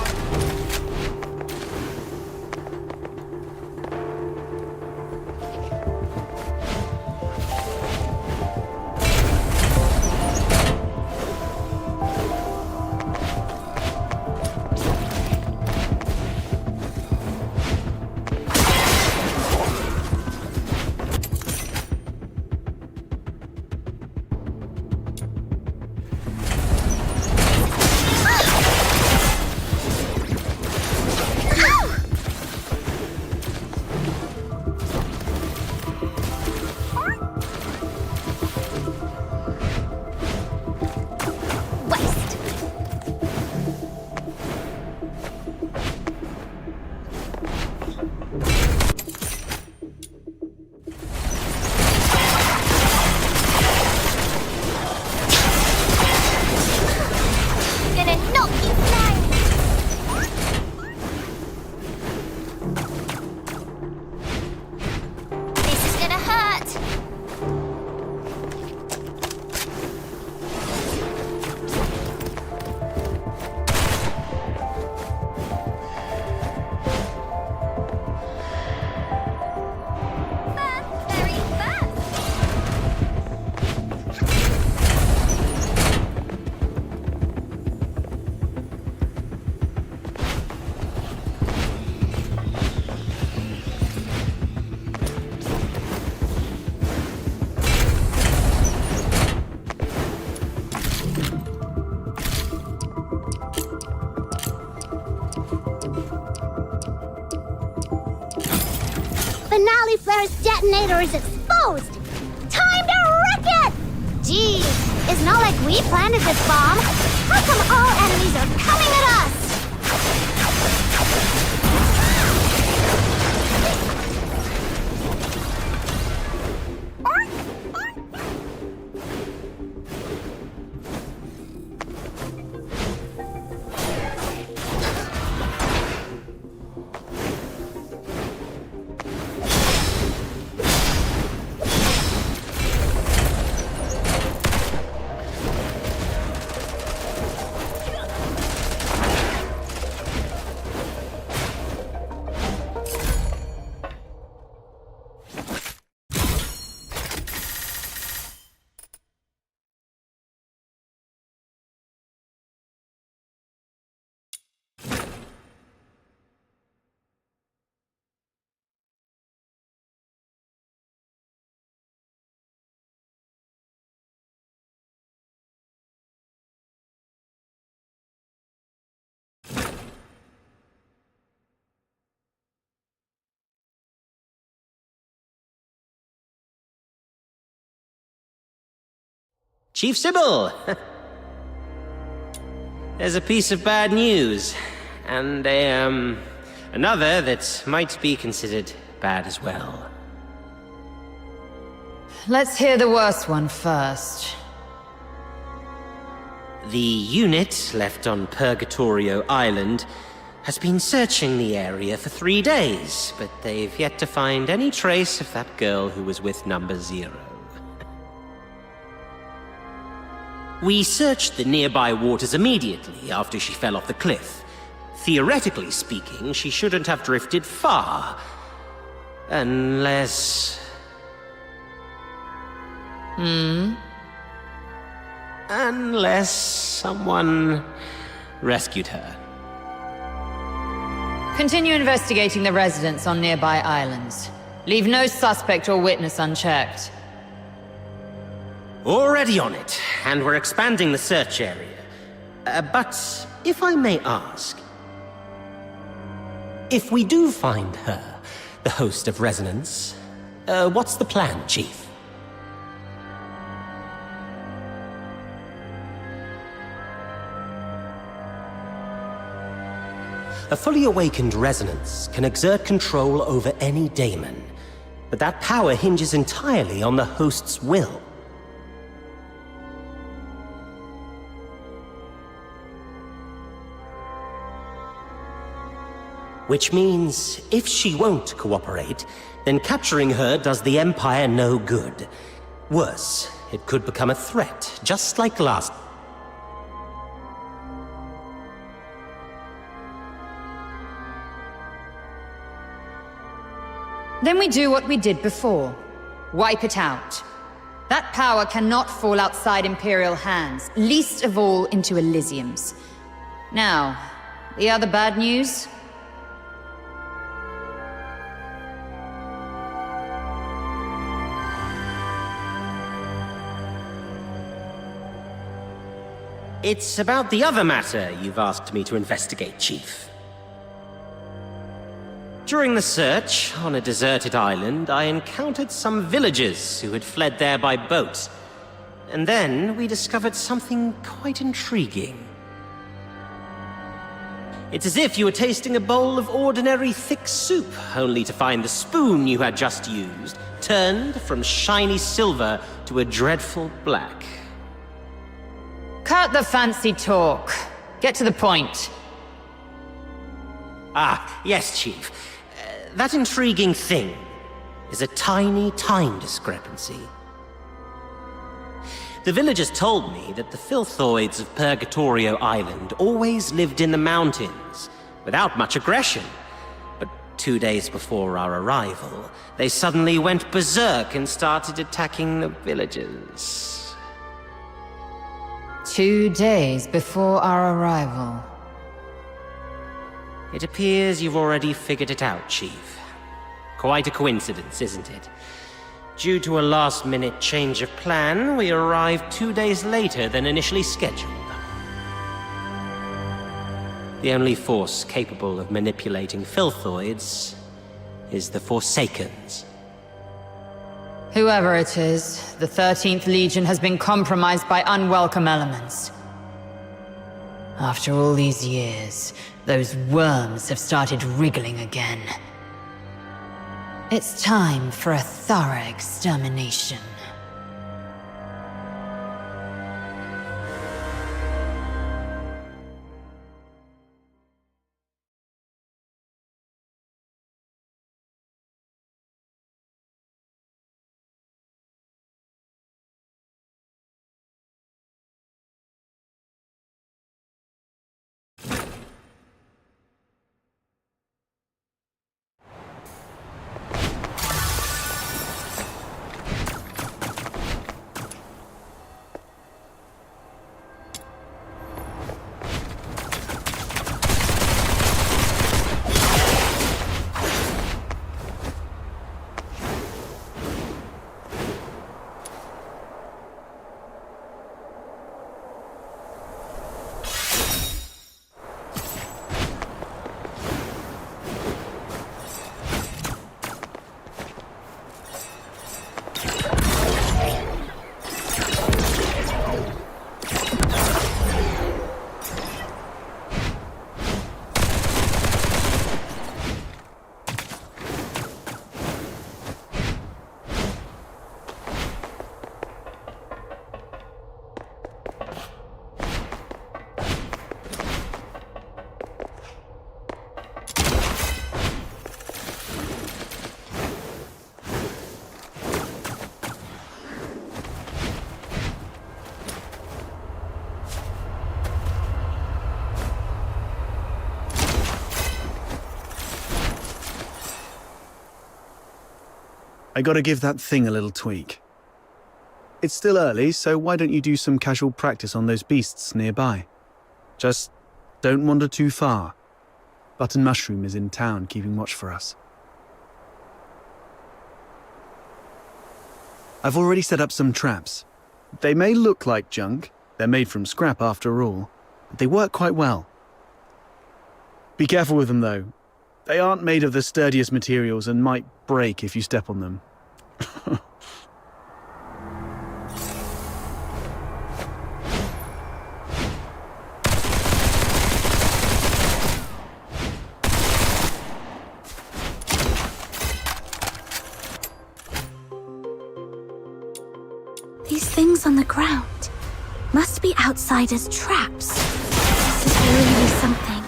Finale Flare's detonator is exposed! Time to wreck it! Geez, it's not like we planted this bomb. How come all enemies are coming at us? Chief Sybil! There's a piece of bad news, and another that might be considered bad as well. Let's hear the worst one first. The unit left on Purgatorio Island has been searching the area for 3 days, but they've yet to find any trace of that girl who was with Number 0. We searched the nearby waters immediately after she fell off the cliff. Theoretically speaking, she shouldn't have drifted far. Unless... Unless someone rescued her. Continue investigating the residents on nearby islands. Leave no suspect or witness unchecked. Already on it, and we're expanding the search area. But if I may ask, if we do find her, the host of Resonance, what's the plan, Chief? A fully awakened Resonance can exert control over any daemon, but that power hinges entirely on the host's will. Which means, if she won't cooperate, then capturing her does the Empire no good. Worse, it could become a threat, just like last. Then we do what we did before. Wipe it out. That power cannot fall outside Imperial hands, least of all into Elysium's. Now, the other bad news? It's about the other matter you've asked me to investigate, Chief. During the search, on a deserted island, I encountered some villagers who had fled there by boat. And then we discovered something quite intriguing. It's as if you were tasting a bowl of ordinary thick soup, only to find the spoon you had just used turned from shiny silver to a dreadful black. Cut the fancy talk. Get to the point. Ah, yes, Chief. That intriguing thing is a tiny time discrepancy. The villagers told me that the filthoids of Purgatorio Island always lived in the mountains, without much aggression. But 2 days before our arrival, they suddenly went berserk and started attacking the villagers. 2 days before our arrival. It appears you've already figured it out, Chief. Quite a coincidence, isn't it? Due to a last-minute change of plan, we arrived 2 days later than initially scheduled. The only force capable of manipulating filthoids is the Forsakens. Whoever it is, the 13th Legion has been compromised by unwelcome elements. After all these years, those worms have started wriggling again. It's time for a thorough extermination. I gotta give that thing a little tweak. It's still early, so why don't you do some casual practice on those beasts nearby? Just don't wander too far. Button Mushroom is in town keeping watch for us. I've already set up some traps. They may look like junk, they're made from scrap after all, but they work quite well. Be careful with them though. They aren't made of the sturdiest materials and might break if you step on them. These things on the ground must be outsiders' traps. This is really something.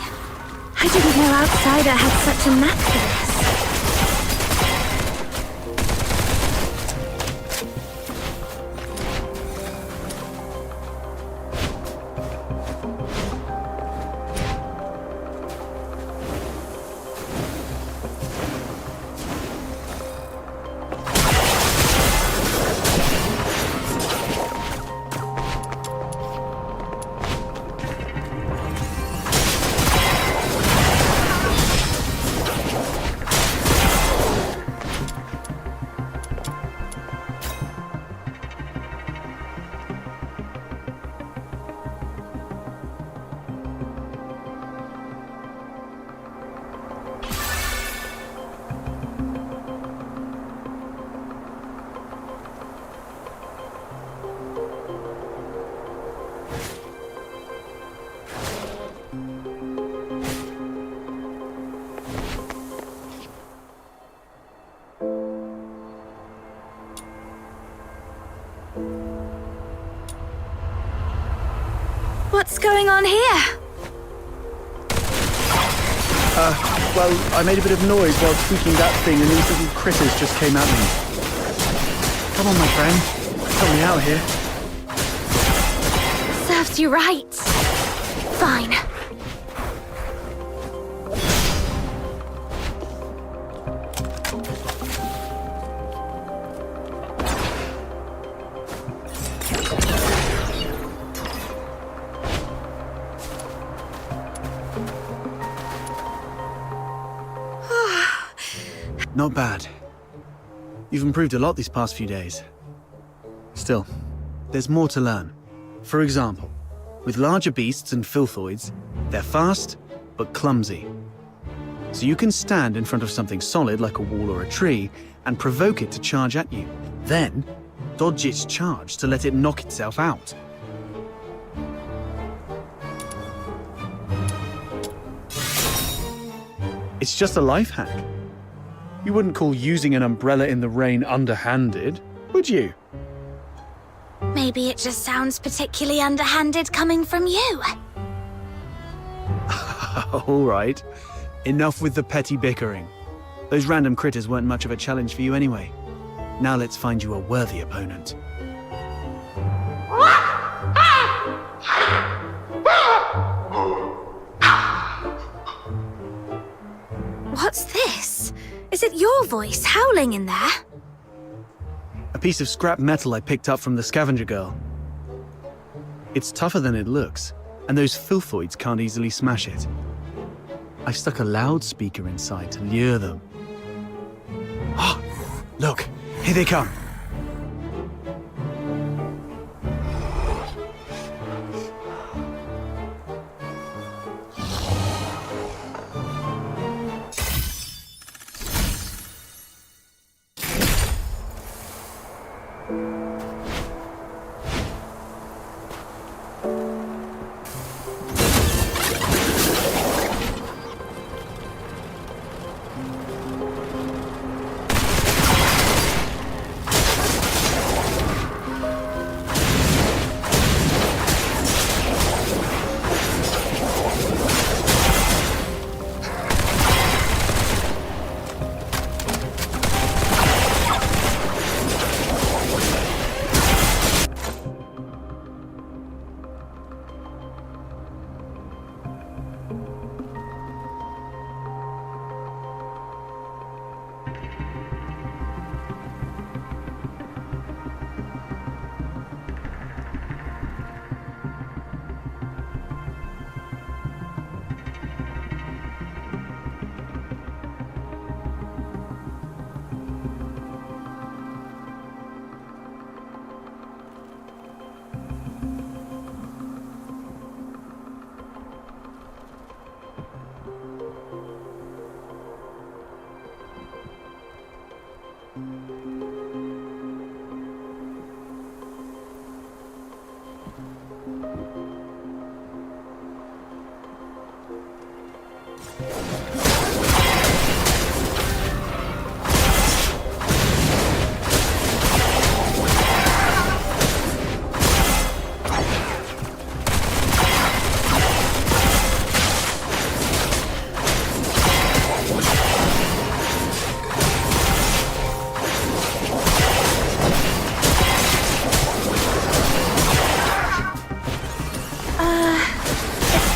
I didn't know Outsider had such a knack for this. What's going on here? Well, I made a bit of noise while tweaking that thing and these little critters just came at me. Come on, my friend. Help me out here. Serves you right. Fine. Not bad. You've improved a lot these past few days. Still, there's more to learn. For example, with larger beasts and filthoids, they're fast, but clumsy. So you can stand in front of something solid like a wall or a tree and provoke it to charge at you. Then, dodge its charge to let it knock itself out. It's just a life hack. You wouldn't call using an umbrella in the rain underhanded, would you? Maybe it just sounds particularly underhanded coming from you. All right. Enough with the petty bickering. Those random critters weren't much of a challenge for you anyway. Now let's find you a worthy opponent. What's this? Is it your voice howling in there? A piece of scrap metal I picked up from the scavenger girl. It's tougher than it looks, and those filthoids can't easily smash it. I've stuck a loudspeaker inside to lure them. Oh, look, here they come.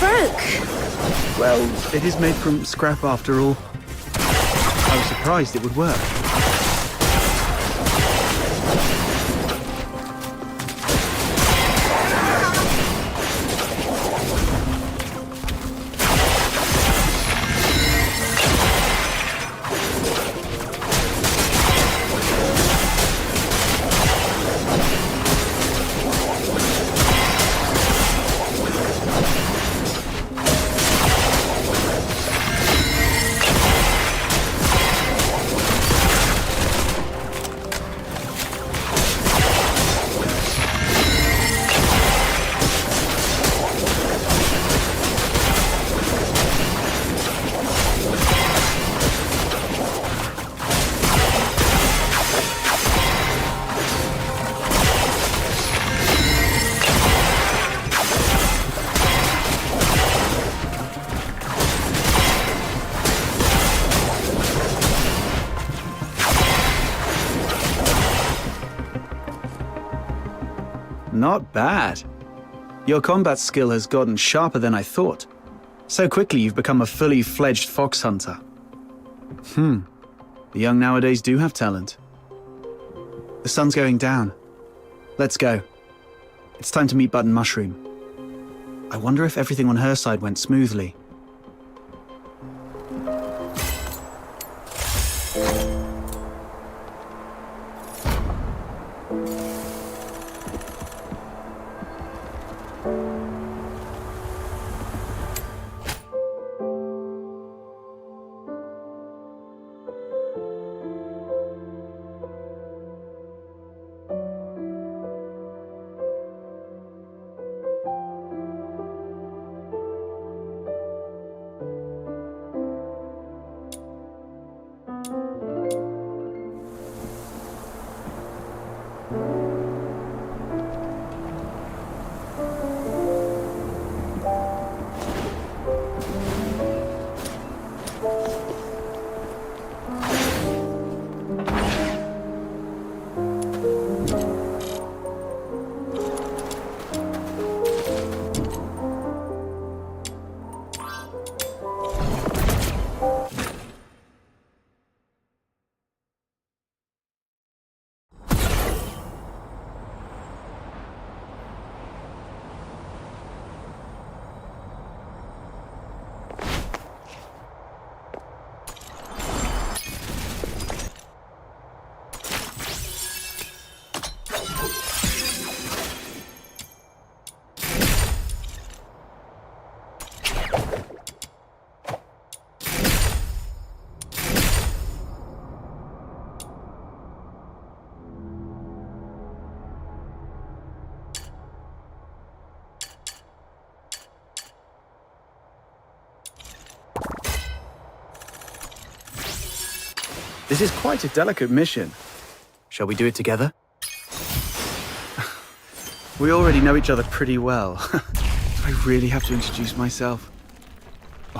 broke. Well, it is made from scrap after all. I was surprised it would work. Not bad. Your combat skill has gotten sharper than I thought. So quickly you've become a fully fledged fox hunter. The young nowadays do have talent. The sun's going down. Let's go. It's time to meet Button Mushroom. I wonder if everything on her side went smoothly. This is quite a delicate mission. Shall we do it together? We already know each other pretty well. Do I really have to introduce myself?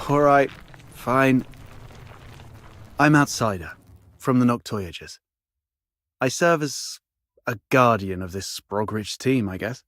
All right, fine. I'm Outsider, from the Noctoyagers. I serve as a guardian of this Sprogrich team, I guess.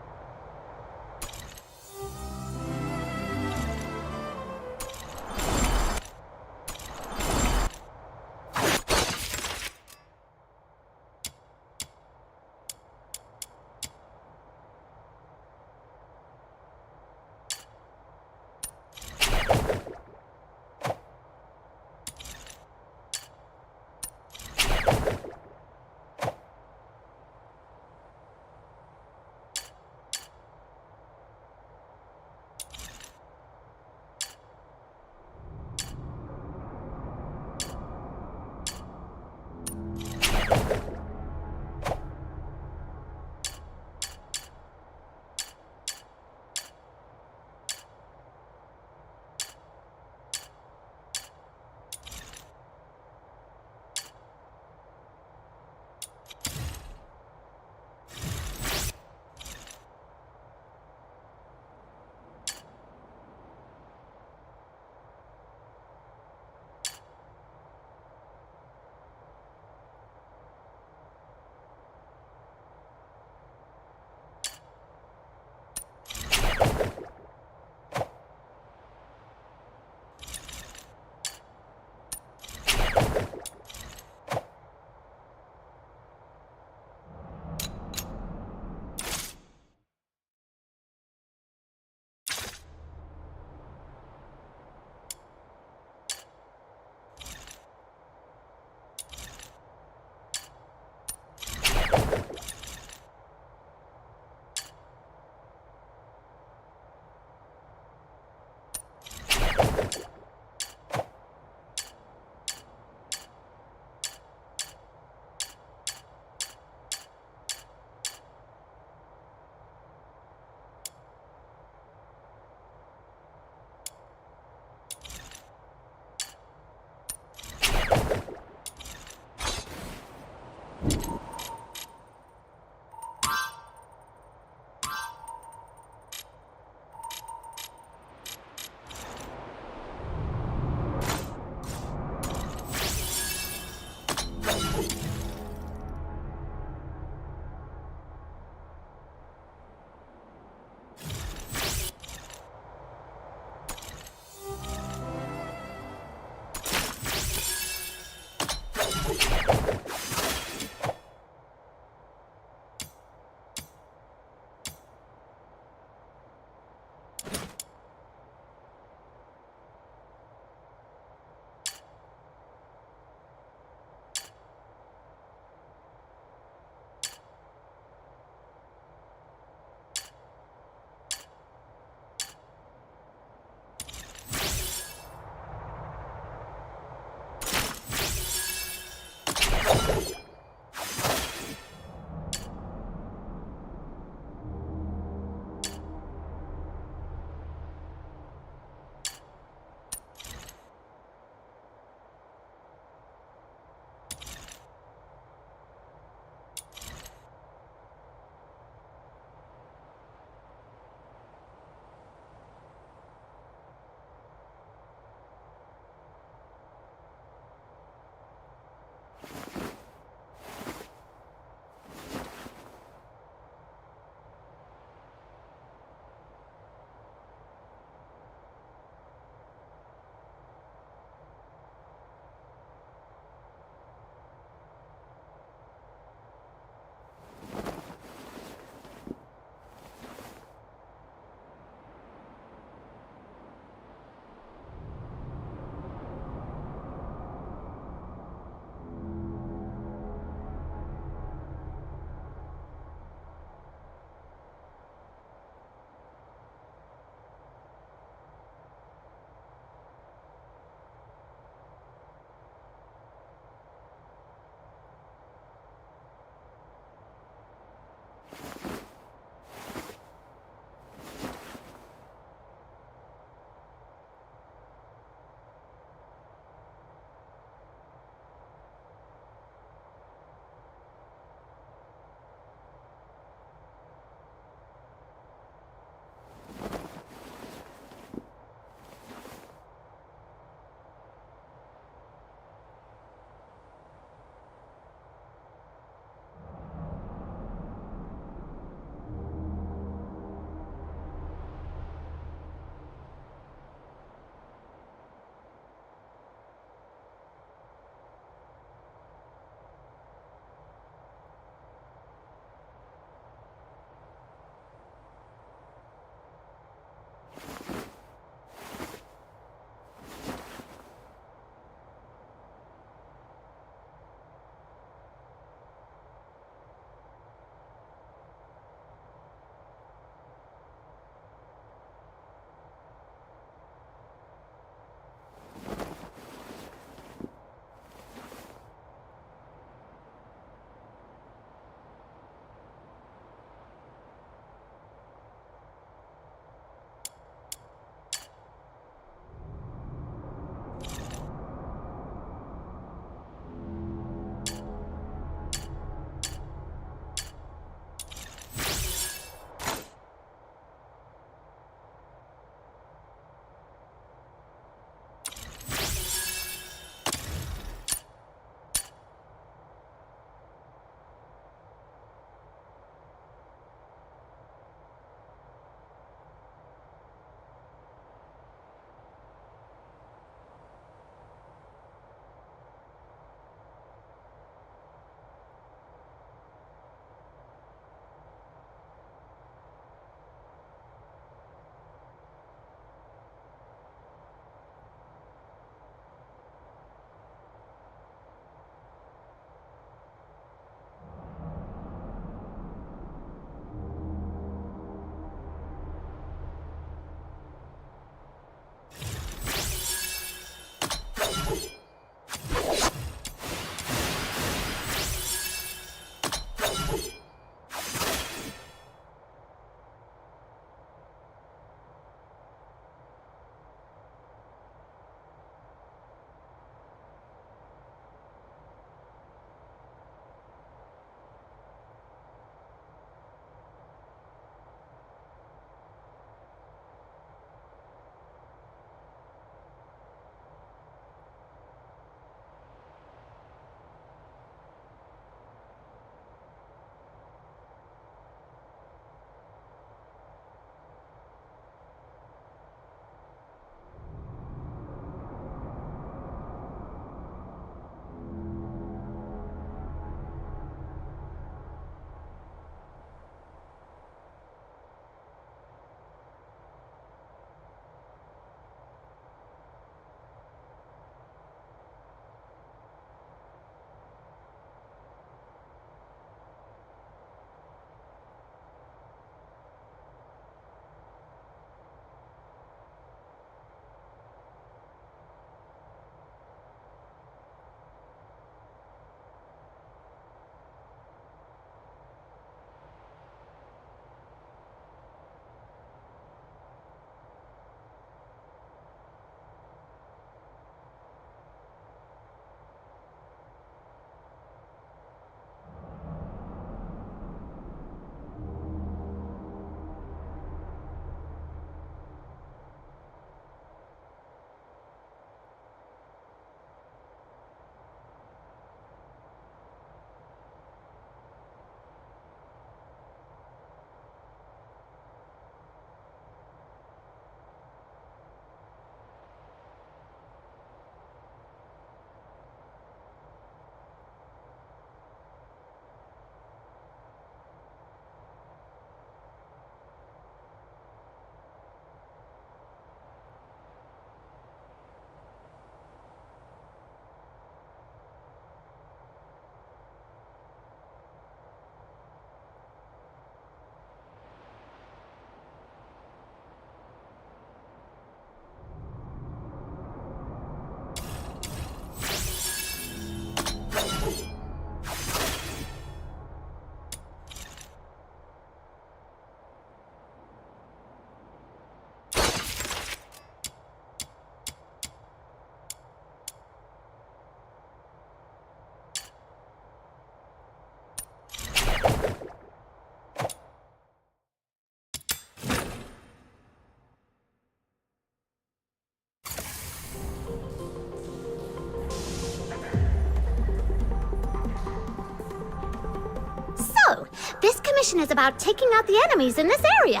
mission is about taking out the enemies in this area.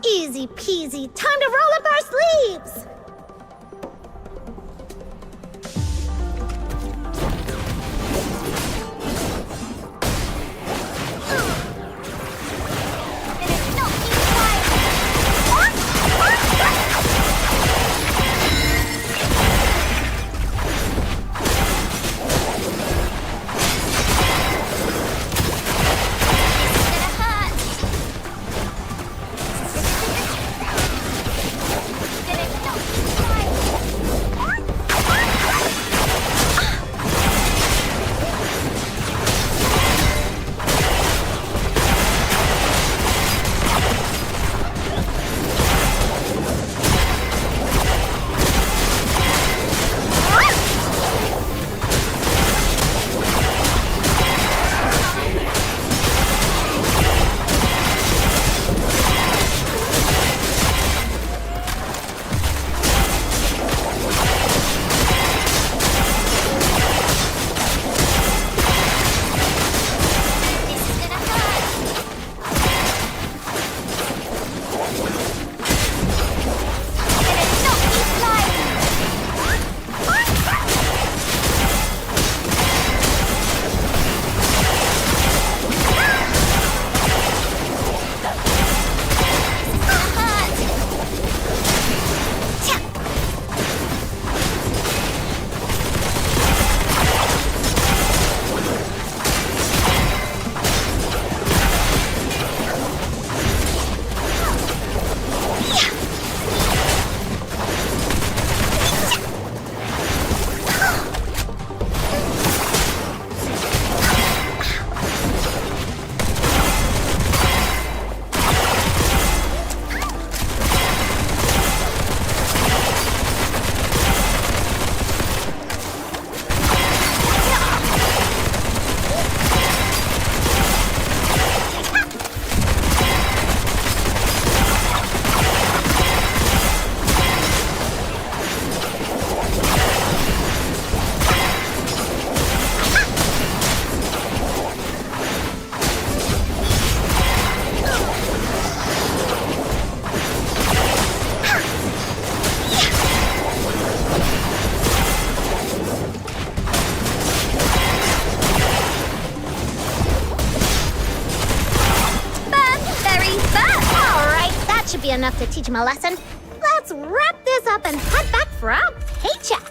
Easy peasy, time to roll up our sleeves! Be enough to teach him a lesson. Let's wrap this up and head back for our paycheck.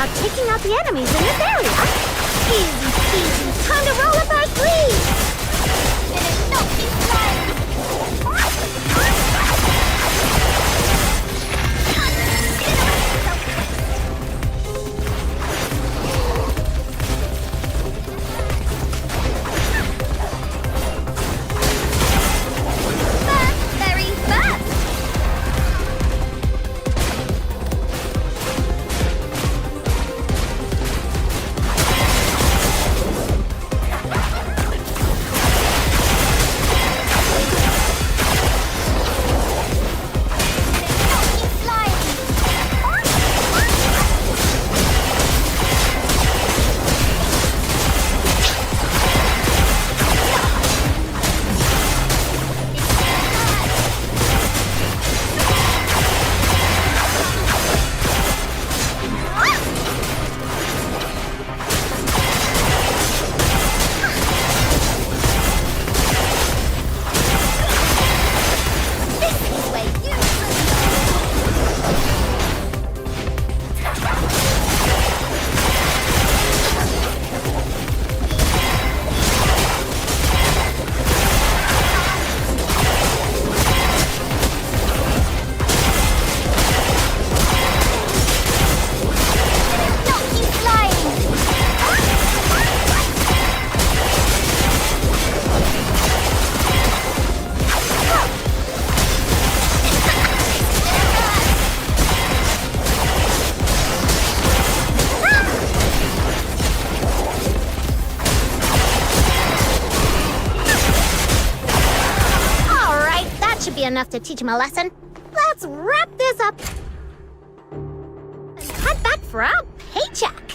about taking out the enemies in this area. Easy peasy. Time to roll up our sleeves. Gonna knock you flying. Very fast. Enough to teach him a lesson. Let's wrap this up and head back for our paycheck.